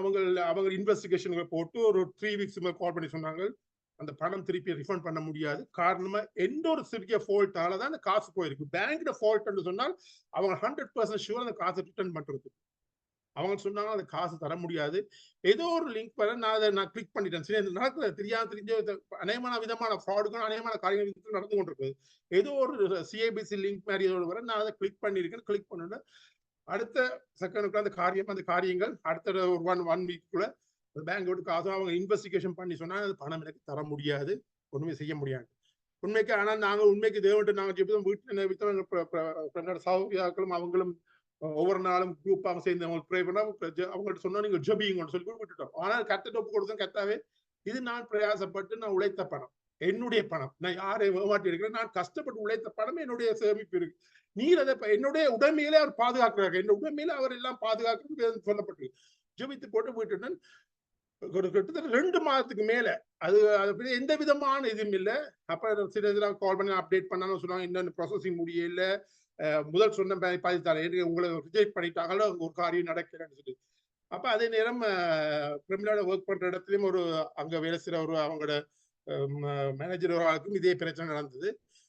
அவங்க இன்வெஸ்டிகேஷன் போட்டு ஒரு 3 வீக்ஸ் கால் பண்ணி சொன்னாங்க அந்த பணம் திருப்பி ரிஃபண்ட் பண்ண முடியாது. காரணமா எந்த ஒரு சிறிய ஃபால்ட்டால தான் அந்த காசு போயிருக்கு. பேங்க்ல ஃபால்ட் சொன்னால் அவங்க 100% ஷூர் அந்த காசை ரிட்டர்ன் பண்றது. அவங்க சொன்னாங்க அந்த காசு தர முடியாது. ஏதோ ஒரு லிங்க் வர நான் கிளிக் பண்ணிட்டேன். சரி, நடக்குது தெரிஞ்ச அநேகமான விதமான ஃப்ராடுக்கும் அநேகமான காரியங்கள் நடந்து கொண்டிருக்கு. ஏதோ ஒரு சிஐபிசி லிங்க் மாதிரி ஏதோ வர நான் அதை கிளிக் பண்ணிருக்கேன். கிளிக் பண்ணிட்டு அடுத்த செகண்டுக்குள்ள அந்த காரியங்கள் அடுத்த ஒரு ஒன் வீக்குள்ள பேங்க் விட்டு காசு அவங்க இன்வெஸ்டிகேஷன் பண்ணி சொன்னா அது பணம் எனக்கு தர முடியாது, ஒண்ணுமே செய்ய முடியாது உண்மைக்கு. ஆனா நாங்க உண்மைக்கு தேவன்ட்டு நாங்க வீட்டுல சௌகியாக்களும் அவங்களும் ஒவ்வொரு நாளும் குரூப்பாக சேர்ந்து அவங்க ப்ரே பண்ணா அவங்கள்ட்ட சொன்னா நீங்க ஜபிங்கன்னு சொல்லி விட்டுட்டோம். ஆனால் கத்த ஒப்பு கொடுத்தோம். கத்தாவே இது நான் பிரயாசப்பட்டு நான் உழைத்த பணம், என்னுடைய பணம், நான் யாரை ஏமாட்டி இருக்கிறேன், நான் கஷ்டப்பட்டு உழைத்த பணம், என்னுடைய சேமிப்பு இருக்கு. நீர் அதை என்னுடைய உடைமையிலே அவர் பாதுகாக்கிறார்கள், என்னுடைய உடைமையில அவர் எல்லாம் பாதுகாக்கிறது சொல்லப்பட்டு ஜபித்து போட்டு விட்டுட்டேன். கிட்டத்தட்ட 2 மாதத்துக்கு மேல அது எந்த விதமான இதுவும் இல்லை. அப்ப சில இதெல்லாம் கால் பண்ணி அப்டேட் பண்ணாலும் சொன்னாங்க இன்னும் ப்ராசஸிங் முடியல, முதல் சொன்ன பாதித்தாரு உங்களை ரிஜெக்ட் பண்ணிட்டாங்களோ ஒரு காரியம் நடக்கலன்னு சொல்லி. அப்ப அதே நேரம் கிரிமினல் ஒர்க் பண்ற இடத்துலயும் ஒரு அங்க வேலை செய்யற ஒரு அவங்களோட மேனேஜர் ஒரு ஆளுக்கும் இதே பிரச்சனை நடந்தது.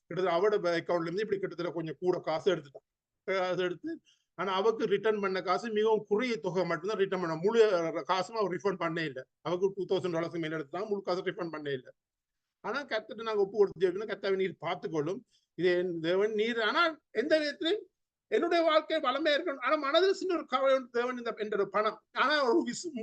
கிட்டத்தட்ட அவரோட அக்கௌண்ட்ல இருந்து இப்படி கிட்டத்தட்ட கொஞ்சம் கூட காசு எடுத்துட்டான். காசு எடுத்து ஆனா அவருக்கு ரிட்டர்ன் பண்ண காசு மிகவும் குறைய தொகை மட்டும்தான் ரிட்டர்ன் பண்ண, முழு காசும் அவர் ரிஃபண்ட் பண்ணே இல்லை. அவருக்கு $2000 மேல எடுத்துதான் முழு காசு ரிஃபண்ட் பண்ணே இல்லை. ஆனா கத்துட்டு நாங்க ஒப்பு கொடுத்து கத்தாவை நீர் பார்த்துக்கொள்ளும், இது தேவன் நீர். ஆனா எந்த விதத்திலும் என்னுடைய வாழ்க்கை வளமையா இருக்கணும். ஆனா மனதில் சின்ன ஒரு கவலை தேவன் என்ற ஒரு பணம். ஆனா ஒரு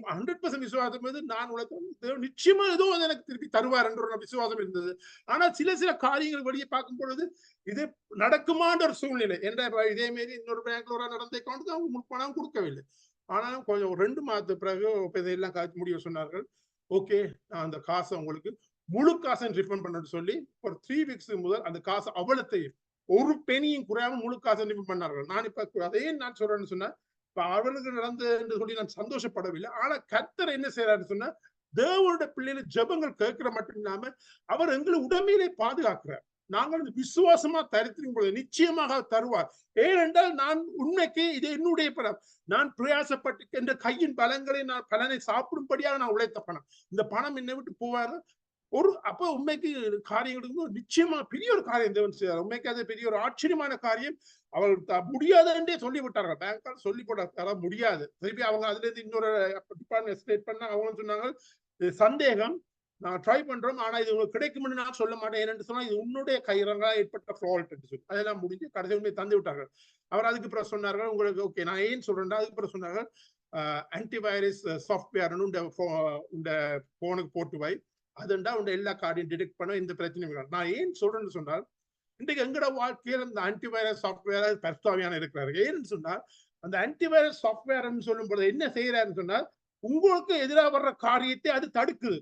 100% விசுவாசம் வந்து நான் உலகம் தேவன் நிச்சயமா ஏதோ எனக்கு திருப்பி தருவார் என்ற ஒரு விசுவாசம் இருந்தது. ஆனா சில காரியங்கள் வெளியே பார்க்கும் பொழுது இது நடக்குமான்ற ஒரு சூழ்நிலை என்ற இதே மாரி இன்னொரு பேங்க்ல ஒரு நடந்த அக்கௌண்ட் அவங்க பணம் கொடுக்கவில்லை. ஆனாலும் கொஞ்சம் 2 மாதத்துக்கு பிறகு இதெல்லாம் காய்ச்சி முடிய சொன்னார்கள். ஓகே, நான் அந்த காசை உங்களுக்கு முழு காசை ரிஃபண்ட் பண்ண சொல்லி ஒரு 3 வீக்ஸ் முதல் அந்த காசு அவ்வளத்தையும் ஒரு பெனியும் குறையாம முழு காசை ரிஃபண்ட் பண்ணார்கள். நான் இப்ப அதே நான் சொல்றேன்னு சொன்னா இப்ப அவளுக்கு நடந்து என்று சொல்லி நான் சந்தோஷப்படவில்லை. ஆனா கர்த்தர் என்ன செய்யறாருன்னு சொன்னா தேவனுடைய பிள்ளைகள் ஜெபங்கள் கேட்கிற மட்டும் இல்லாம அவர் எங்களை உடமையிலே பாதுகாக்கிறார். நாங்கள் விசுவாசமா தரித்திரும் பொழுது நிச்சயமாக தருவார். ஏனென்றால் நான் உண்மைக்கு இது என்னுடைய பணம், நான் பிரயாசப்பட்டு என்ற கையின் பலங்களை நான் பலனை சாப்பிடும்படியாக நான் உழைத்த பணம். இந்த பணம் என்னை விட்டு போவாரு ஒரு அப்ப உண்மைக்கு காரியங்களுக்கு நிச்சயமா பெரிய ஒரு காரியம் தேவன் செய்வார். உண்மைக்கு அது பெரிய ஒரு ஆச்சரியமான காரியம். அவர்கள் முடியாதுன்றே சொல்லி விட்டார்கள். பேங்கால் சொல்லி போட தர முடியாது. திருப்பி அவங்க அதுல இருந்து இன்னொரு டிபார்ட்மெண்ட் ஸ்டேட் பண்ண அவங்க சொன்னாங்க சந்தேகம், நான் ட்ரை பண்றோம், ஆனா இது உங்களுக்கு கிடைக்கும்னு நான் சொல்ல மாட்டேன். ஏன்னு சொன்னா இது உன்னுடைய கைரங்களா ஏற்பட்ட ஃபால்ட் என்று சொல்லி அதெல்லாம் முடிஞ்சு கடைசி உண்மையை தந்து விட்டார்கள். அவர் அதுக்கு பிறகு சொன்னார்கள் உங்களுக்கு ஓகே நான் ஏன் சொல்றேன், அதுக்கு பிறகு சொன்னார்கள் ஆன்டிவைரஸ் சாஃப்ட்வேர்னு இந்த போனுக்கு போட்டு வை, அதுண்டா உண்ட எல்லா கார்டையும் டிடெக்ட் பண்ண இந்த பிரச்சனையும். நான் ஏன் சொல்றேன்னு சொன்னால் இன்றைக்கு எங்கட வாழ்க்கையில் இந்த ஆன்டிவைரஸ் சாஃப்ட்வேர் பரிசுத்தாவியான இருக்கிறாரு. ஏன்னு சொன்னால் அந்த ஆன்டிவைரஸ் சாஃப்ட்வேர் சொல்லும் பொழுது என்ன செய்யறாருன்னு சொன்னால் உங்களுக்கு எதிராக வர்ற காரியத்தை அது தடுக்குது.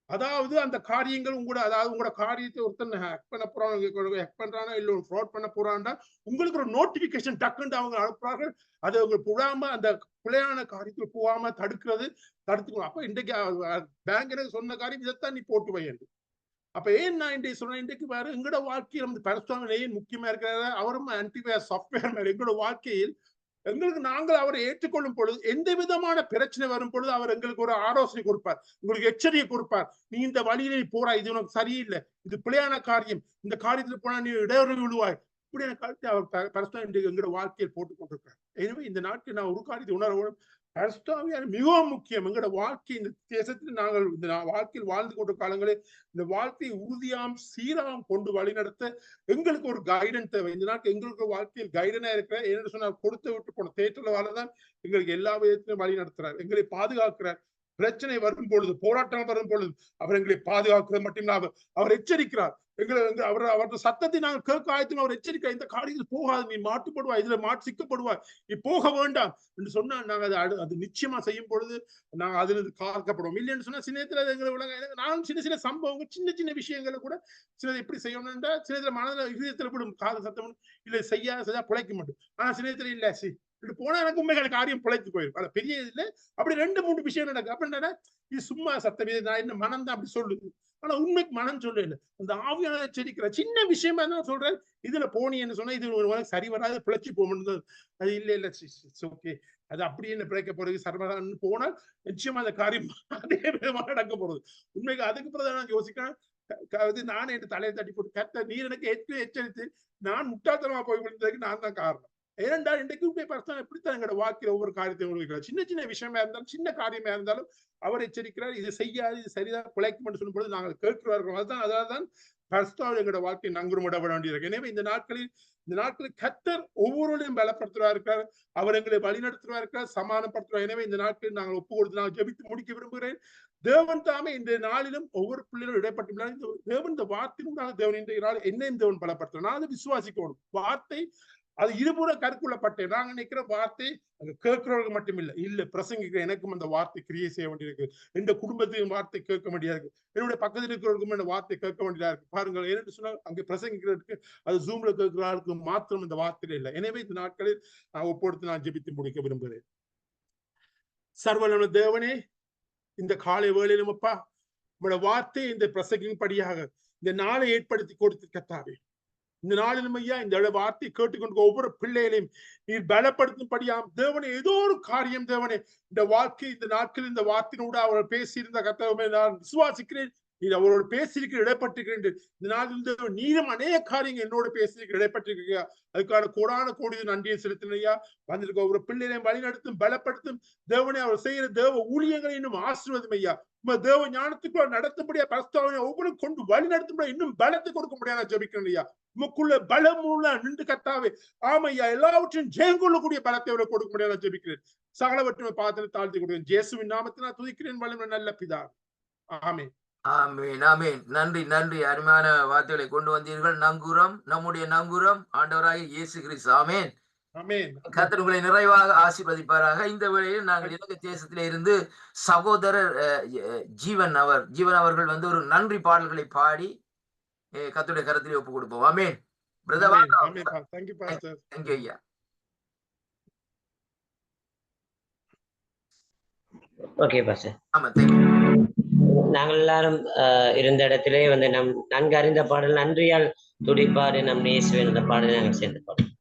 அதாவது அந்த காரியங்கள் உங்களோட காரியத்தை ஒருத்தன் ஹேக் பண்ண போறாங்க, ஹேக் பண்றானா இல்ல ஒரு ஃப்ராட் பண்ண போறான்டா உங்களுக்கு ஒரு நோட்டிபிகேஷன் டக்குன்னு அவங்க அனுப்புறாங்க. அது அவங்க போடாம அந்த பிள்ளையான காரியத்தில் போகாம தடுத்துக்கணும். அப்ப இன்றைக்கு பேங்க் சொன்ன காரியம் இதைத்தான் நீ போட்டு வையது. அப்ப ஏன் நான் இன்றைக்கு சொன்னேன், இன்றைக்கு வேற எங்களோட வாழ்க்கையில் வந்து பரிசுத்தவான்கள் ஏன் முக்கியமா இருக்கிறாரு, அவரும் ஆன்டிவைரஸ் சாஃப்ட்வேர் மேல எங்களோட வாழ்க்கையில் எங்களுக்கு நாங்கள் அவரை ஏற்றுக்கொள்ளும் பொழுது எந்த விதமான பிரச்சனை வரும் பொழுது அவர் எங்களுக்கு ஒரு ஆலோசனை கொடுப்பார், உங்களுக்கு எச்சரிக்கை கொடுப்பார். நீ இந்த வழியில போறா, இது உனக்கு சரியில்லை, இது பிழையான காரியம், இந்த காரியத்துல போனா நீ இடையூறு விழுவாய், இப்படியான காரியத்தை அவர் பரிசுத்தம் எங்களோட வாழ்க்கையில் போட்டுக் கொண்டிருக்கிறார். எனவே இந்த நாட்டில் நான் ஒரு காரியத்தை உணர்வோம், பரிசுத்தாவியார் மிகவும் முக்கியம். எங்களோட வாழ்க்கை இந்த தேசத்தில் நாங்கள் இந்த வாழ்க்கையில் வாழ்ந்து கொண்ட காலங்களில் இந்த வாழ்க்கையை உறுதியாம் சீராம் கொண்டு வழிநடத்த எங்களுக்கு ஒரு கைடன் தேவை. இந்த நாட்டு எங்களுக்கு வாழ்க்கையில் கைடனா இருக்கிற என்ன சொன்னால் கொடுத்து விட்டு போன தேற்றல வாழதான் எங்களுக்கு எல்லா விதத்திலும் வழி நடத்துறார், எங்களை பாதுகாக்கிறார். பிரச்சனை வரும் பொழுது, போராட்டம் வரும் பொழுது அவர் எங்களை பாதுகாக்கிறது மட்டும் அவர் எச்சரிக்கிறார். அவரது சத்தத்தை நாங்கள் கேட்க ஆயத்தும் அவர் எச்சரிக்கிறார், இந்த காரியத்தில் போகாது, நீ மாட்டுப்படுவாய், இதுல சிக்கப்படுவாய், நீ போக வேண்டாம் என்று சொன்னா நாங்கள் அது நிச்சயமா செய்யும் பொழுது நாங்கள் அதுல காக்கப்படுவோம். இல்லைன்னு சொன்னா சில நேரத்துல எங்களை விளங்க நான் சின்ன சம்பவங்கள் சின்ன விஷயங்களை கூட சிலது எப்படி செய்யணும்ன்றா சில நேரத்துல மனதில் இதயத்துல விடும் காது சத்தம் இல்ல செய்யா பிழைக்க மாட்டோம். ஆனா சில நேரத்துல இல்ல இப்படி போனா எனக்கு உண்மையான காரியம் பிழைத்து போயிருக்கும். அது பெரிய இதுல அப்படி 2-3 விஷயம் நடக்கும். அப்படின்னா இது சும்மா சத்தம், நான் என்ன மனம் தான் அப்படி சொல்லுது, ஆனா உண்மைக்கு மனம் சொல்லல. அந்த ஆவியானவர் எச்சரிக்கிற சின்ன விஷயமா தான் சொல்றேன். இதுல போனீன்னு சொன்னா இது உனக்கு சரி வராது, பிழைச்சு போகணும். அது இல்ல ஓகே, அது அப்படியே என்ன பிழைக்க போறது சர்வரான்னு போனால் நிச்சயமா அந்த காரியம் அதே விதமா நடக்க போறது. உண்மைக்கு அதுக்கு பிறகு நான் யோசிக்கிறேன், நானே என் தலையை தட்டி போட்டு கர்த்தர் நீர் எனக்கு எச்சரித்து நான் முட்டாள்தனமா போய் விழுந்ததுக்கு நான் தான் காரணம். ஏனென்றால் இன்றைக்கு பர்சன் எப்படித்தான் எங்களோட வாழ்க்கையில ஒவ்வொரு காரியத்தையும் உருவாக்கிறார். சின்ன சின்ன விஷயமா இருந்தாலும் சின்ன காரியமா இருந்தாலும் அவர் எச்சரிக்கிறார், இது செய்யாது, இது சரிதான் பிழைக்கும் சொல்லும் பொழுது நாங்கள் கேட்கிறார்கள். அதான் பரிசுத்தாவியானவர் எங்களோட வாழ்க்கையை நங்குரமிட வேண்டியிருக்கு. எனவே இந்த நாட்களில் கர்த்தர் ஒவ்வொருவரையும் பலப்படுத்துவா இருக்கிறார், அவர் எங்களை வழிநடத்துவா இருக்கிறார், சமாதானப்படுத்துவார். எனவே இந்த நாட்களில் நாங்கள் ஒப்பு கொடுத்து நான் ஜெபித்து முடிக்க விரும்புகிறேன். தேவன் தாமே இந்த நாளிலும் ஒவ்வொரு பிள்ளைகளும் இடைப்பட்டுள்ளார். தேவன் இந்த வார்த்தையினுடைய தேவன் இன்றைய நாள் என்னையும் தேவன் பலப்படுத்துவார். நான் அதை விசுவாசிக்கணும். வார்த்தை அது இருபுற கருக்குள்ளப்பட்டேன். நாங்க நினைக்கிற வார்த்தை அங்க கேட்கிறவர்கள் மட்டும் இல்ல பிரசங்கிக்கிற எனக்கும் அந்த வார்த்தை கிரியை செய்ய வேண்டியிருக்கு. எந்த குடும்பத்தையும் வார்த்தை கேட்க வேண்டியது, என்னுடைய பக்கத்தில் இருக்கிறவருக்கும் அந்த வார்த்தை கேட்க வேண்டியதா இருக்கு. பாருங்கள், ஏன்னு சொன்னா அங்க பிரசங்கிக்கிறதுக்கு அது ஜூம்ல கேட்கிறாருக்கு மாத்திரம் இந்த வார்த்தையில இல்லை. எனவே இந்த நாட்களில் நான் ஒப்பொடுத்து நான் ஜெபித்து முடிக்க விரும்புகிறேன். சர்வநல தேவனே, இந்த காலை வேளையிலும் அப்பா உங்களோட வார்த்தை இந்த பிரசங்கின்படியாக இந்த நாளை ஏற்படுத்தி கொடுத்து கர்த்தாவே, இந்த நாளிலும் ஐயா இந்த வார்த்தை கேட்டுக்கொண்டு ஒவ்வொரு பிள்ளைகளையும் நீர் பலப்படுத்தும்படியாம் தேவனே, ஏதோ ஒரு காரியம் தேவனே இந்த வாழ்க்கை இந்த நாட்களில் இந்த வார்த்தையினோடு அவர்கள் பேசியிருந்த கர்த்தாவே நான் விசுவாசிக்கிறேன். நீர் அவரோடு பேசியிருக்கிற இடைப்பட்டிருக்கிறேன். இந்த நாளில் நீரும் அநேக காரியங்கள் என்னோட பேசியிருக்கிற இடைப்பட்டிருக்கீங்க. அதுக்கான கோடி நன்றியை செலுத்தினையா. வந்திருக்க ஒவ்வொரு பிள்ளைகளையும் வழிநடத்தும் பலப்படுத்தும் தேவனே. அவர் செய்கிற தேவ ஊழியங்களை இன்னும் ஆசீர்வாதம் ஐயா. தேவ ஞானத்துக்குள்ள நடத்தும்படியா பரிசுத்தாவியை ஒவ்வொரு கொண்டு வழி நடத்தும்படியா இன்னும் பலத்தை கொடுக்க முடியாது ஜெபிக்கணும் ஐயா. உமக்குள்ள பலம் உள்ள நின்று கர்த்தாவே ஆமையா எல்லாவற்றையும் ஜெயங்கொள்ளக்கூடிய பலத்தை அவரை கொடுக்க முடியாது ஜெபிக்கிறேன். சகலவற்றை பாத்திரம் தாழ்த்தி கொடுக்கிறேன். இயேசுவின் நாமத்தில் நான் துதிக்கிறேன் வல்லமை நல்ல பிதாவே. ஆமென். ஆமென் ஆமென். நன்றி நன்றி. அருமையான வார்த்தைகளை கொண்டு வந்தீர்கள். நங்கூரம், நம்முடைய நங்கூரம் ஆண்டவராகிய இயேசு கிறிஸ்து. ஆமென். கர்த்தர் உங்களை நிறைவாக ஆசீர்வதிப்பாராக. இந்த வேளையில் நாங்கள் இலங்கை தேசத்திலே இருந்து சகோதரர் ஜீவன் அவர்கள் வந்து ஒரு நன்றி பாடல்களை பாடி கர்த்தருடைய கரத்திலே ஒப்பு கொடுப்போம். ஆமென். பிரதர், தேங்க்யூ ஐயா. Okay pastor. ஆமா, தேங்க்யூ. நாங்கள் எல்லாரும் இருந்த இடத்திலே வந்து நம் நன்கு அறிந்த பாடல் நன்றியால் துடிப்பாடு நம் இயேசுவின் அந்த பாடலை நாங்கள் சேர்ந்து பாடுவோம்.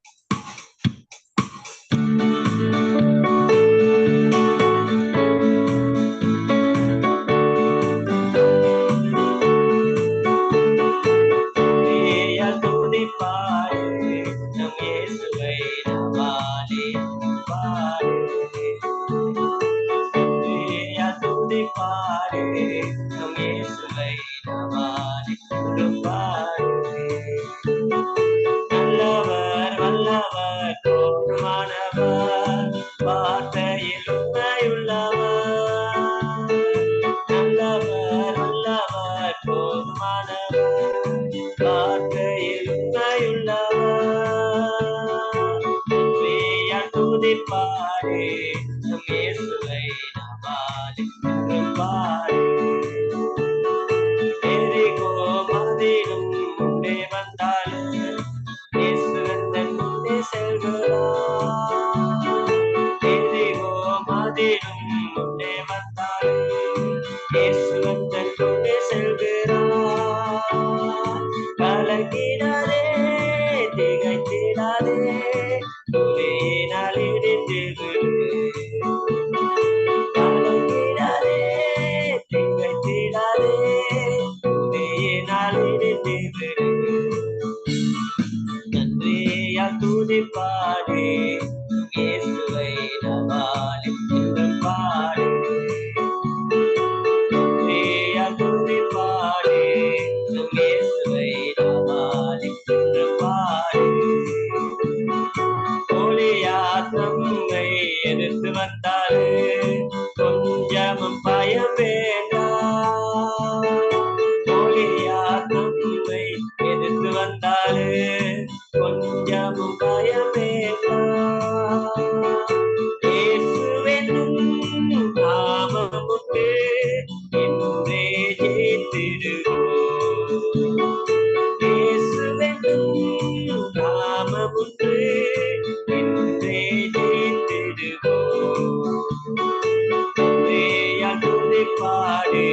பாடு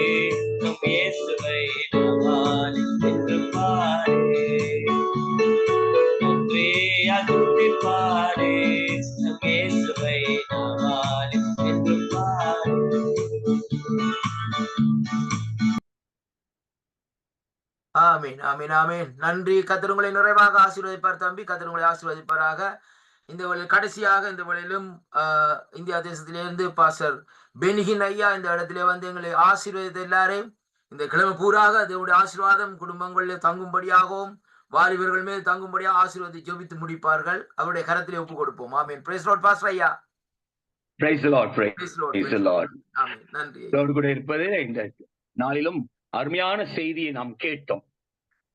நம் இயேசுவை ஆமீன், ஆமீன், ஆமீன். நன்றி. கர்த்தர் உங்களை நிறைவாக ஆசீர்வதிப்பார் தம்பி. கர்த்தர் உங்களை ஆசீர்வதிப்பாராக. இந்த வேளையில் கடைசியாக இந்த வேளையிலும் இந்தியா தேசத்திலிருந்து பாஸ்டர் பெனிகின் ஐயா இந்த இடத்திலே வந்து எங்களை ஆசீர்வதித்த எல்லாரையும் இந்த கிழமை பூராக தேவனுடைய ஆசீர்வாதம் குடும்பங்களில் தங்கும்படியாகவும் வாலிபர்கள் மேல் தங்கும்படியாக ஆசீர்வாதி ஜெபித்து முடிப்பார்கள். அவருடைய கரத்திலே ஒப்பு கொடுப்போம். ஆமீன். பிரைஸ் லார்ட் பாஸ்டர் ஐயா. Praise the Lord. Praise the Lord. ஆமீன். நன்றி. தேவனோடு கூட இருப்பது இந்த நாளிலும் அருமையான செய்தியை நாம் கேட்டோம்.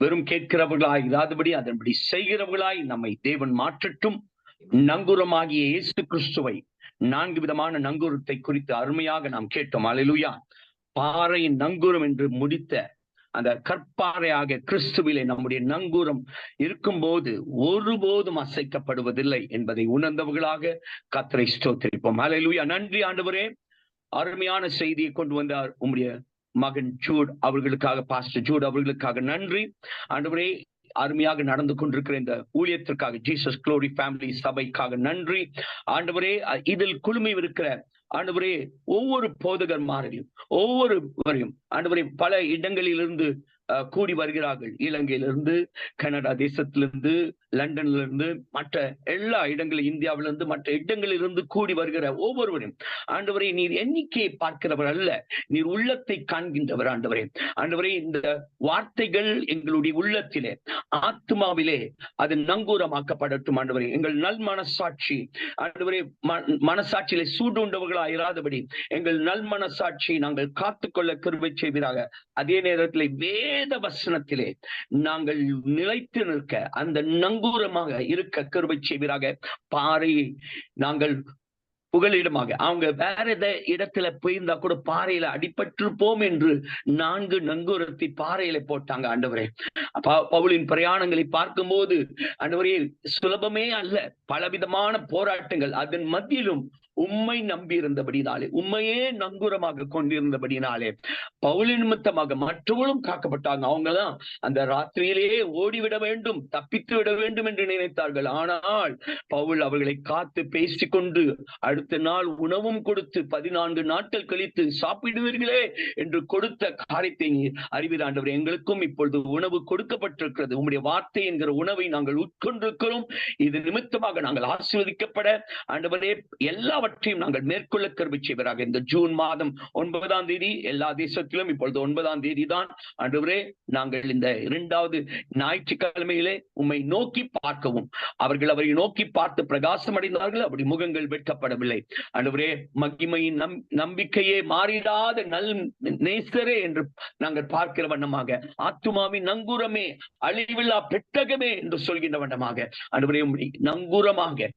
வெறும் கேட்கிறவர்களாய் இராதபடி அதன்படி செய்கிறவர்களாய் நம்மை தேவன் மாற்றட்டும். நங்குரமாகிய இயேசு கிறிஸ்துவை 4 விதமான நங்குரத்தை குறித்து அருமையாக நாம் கேட்டோம். அல்லேலூயா. பாறையின் நங்குரம் என்று முடித்த அந்த கற்பாறையாக கிறிஸ்துவிலே நம்முடைய நங்கூரம் இருக்கும்போது ஒருபோதும் அசைக்கப்படுவதில்லை என்பதை உணர்ந்தவர்களாக கர்த்தரை ஸ்தோத்திரிப்போம். அல்லேலூயா. நன்றி ஆண்டவரே. அருமையான செய்தியை கொண்டு வந்தார் உம்முடைய மகன் ஜூட் அவர்களுக்காக, பாஸ்டர் ஜூட் அவர்களுக்காக நன்றி ஆண்டவரே. அருமையாக நடந்து கொண்டிருக்கிற இந்த ஊழியத்திற்காக, ஜீசஸ் குளோரி ஃபேமிலி சபைக்காக நன்றி ஆண்டவரே. இதில் குழுமி இருக்கிற ஆண்டவரே ஒவ்வொரு போதகர்மாரையும் ஒவ்வொருவரையும் ஆண்டவரே பல இடங்களிலிருந்து கூடி வருகிறார்கள். இலங்கையிலிருந்து, கனடா தேசத்திலிருந்து, லண்டன்ல மற்ற எல்லா இடங்களிலும், இந்தியாவிலிருந்து மற்ற இடங்களிலிருந்து கூடி வருகிற ஒவ்வொருவரையும் ஆண்டவரே நீர் எண்ணிக்கையை பார்க்கிறவர் அல்ல, நீர் உள்ளத்தை காண்கின்றவர் ஆண்டவரே. ஆண்டவரே இந்த வார்த்தைகள் எங்களுடைய உள்ளத்திலே ஆத்மாவிலே அது நங்கூரமாக்கப்படட்டும் ஆண்டவரே. எங்கள் நல் மனசாட்சி ஆண்டவரே மனசாட்சியிலே சூடுண்டவர்களாயிராதபடி எங்கள் நல் மனசாட்சியை நாங்கள் காத்துக்கொள்ள கிருபை செய்வீராக. அதே நேரத்தில் வேத வசனத்திலே நாங்கள் நிலைத்து நிற்க, அந்த நங்கூரமாக இருக்க கிருபை செய்வீராக. பாறையை நாங்கள் புகலிடமாக, அவங்க வேற இடத்துல போயிருந்தா கூட பாறையில அடிபட்டிருப்போம் என்று 4 நங்கூரத்தை பாறையில போட்டாங்க ஆண்டவரே. பவுலின் பிரயாணங்களை பார்க்கும்போது ஆண்டவரே சுலபமே அல்ல, பலவிதமான போராட்டங்கள், அதன் மத்தியிலும் உம்மை நம்பி இருந்தபடினாலே, உண்மையே நங்கூரமாக கொண்டிருந்தபடினாலே பவுலின் நிமித்தமாக மற்றவர்களும் காக்கப்பட்டாங்க. அவங்கதான் அந்த ராத்திரியிலேயே ஓடிவிட வேண்டும், தப்பித்து விட வேண்டும் என்று நினைத்தார்கள். ஆனால் பவுல் அவர்களை காத்து பேசிக்கொண்டு அடுத்த நாள் உணவும் கொடுத்து 14 நாட்கள் கழித்து சாப்பிடுவீர்களே என்று கொடுத்த காரியத்தை அறிவீர் ஆண்டவரே. எங்களுக்கும் இப்பொழுது உணவு கொடுக்கப்பட்டிருக்கிறது. உம்முடைய வார்த்தை என்கிற உணவை நாங்கள் உட்கொண்டிருக்கிறோம். இது நிமித்தமாக நாங்கள் ஆசீர்வதிக்கப்பட ஆண்டவரே எல்லாவற்றையும் நாங்கள் மேற்கொள்ள கிருபை செய்வீராக. இந்த ஜூன் மாதம் 9ஆம் தேதி எல்லா தேசத்திலும் இப்பொழுது 9ஆம் தேதி தான் ஆண்டவரே. நாங்கள் இந்த 2வது ஞாயிற்றுக்கிழமையிலே உம்மை நோக்கி பார்க்கவும், அவர்கள் அவரை நோக்கி பார்த்து பிரகாசம் அடைந்தார்கள், அப்படி முகங்கள் வெட்கப்படவில்லை ஆண்டவரே. மகிமையின் நம்பிக்கையே மாறிடாத நல் நேசரே என்று நாங்கள் பார்க்கிற வண்ணமாக, ஆத்துமாவின் நங்கூரமே அழிவில்லா பெட்டகமே என்று சொல்கின்ற வண்ணமாக ஆண்டவரே நங்கூரமாக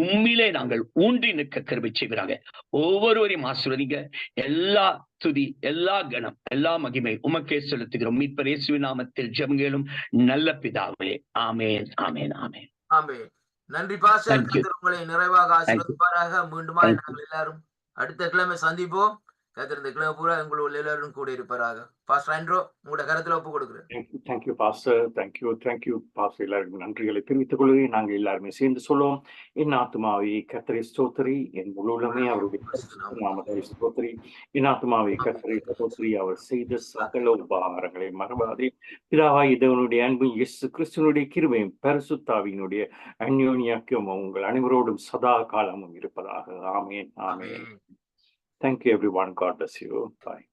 உம்மிலே நாங்கள் ஊன்றி நிற்க கிருபை செய்வீராக. ஒவ்வொருவரையும் ஆசீர்வதிங்க. எல்லா துதி, எல்லா கணம், எல்லா மகிமை உமக்கே செலுத்துகிறோம். மீட்பர் இயேசுவின் நாமத்தில் ஜெபங்களும் நல்ல பிதாவே. ஆமென், ஆமென், ஆமென், ஆமென். நன்றி பாஸ்டர். கர்த்தர் உங்களை நிறைவாக ஆசீர்வதிப்பாராக. மீண்டும் நாங்கள் எல்லாரும் அடுத்த கிழமை சந்திப்போம். கர்த்தர் இந்த கிழமை பூரா உங்களோட எல்லாரும் கூட இருப்பாராக. பாஸ்டர் ஆண்ட்ரோ, உங்களோட கருத்துல ஒப்பு கொடுக்குறேன். Thank you pastor. Thank you pastor. எல்லாருக்கும் நன்றிகளை தெரிவித்துக் கொள்கிறேன். நாங்கள் எல்லாருமே சேர்ந்து சொல்லுவோம். என் ஆத்மாவை கர்த்தரை ஸ்தோத்திரி, என் முழுவதுமே அவருடைய நாமத்தை ஸ்தோத்திரி. என் ஆத்மாவை கர்த்தரை ஸ்தோத்திரி, அவர் செய்த சகல உபகாரங்களை மறவாதே. பிதாவாகிய தேவனுடைய அன்பும் இயேசு கிறிஸ்துவினுடைய கிருபையும் பரிசுத்தாவியினுடைய அந்யோன்யக்கும் உங்கள் அனைவரோடும் சதா காலமும் இருப்பதாக. ஆமென், ஆமென். Thank you everyone. God bless you. Bye.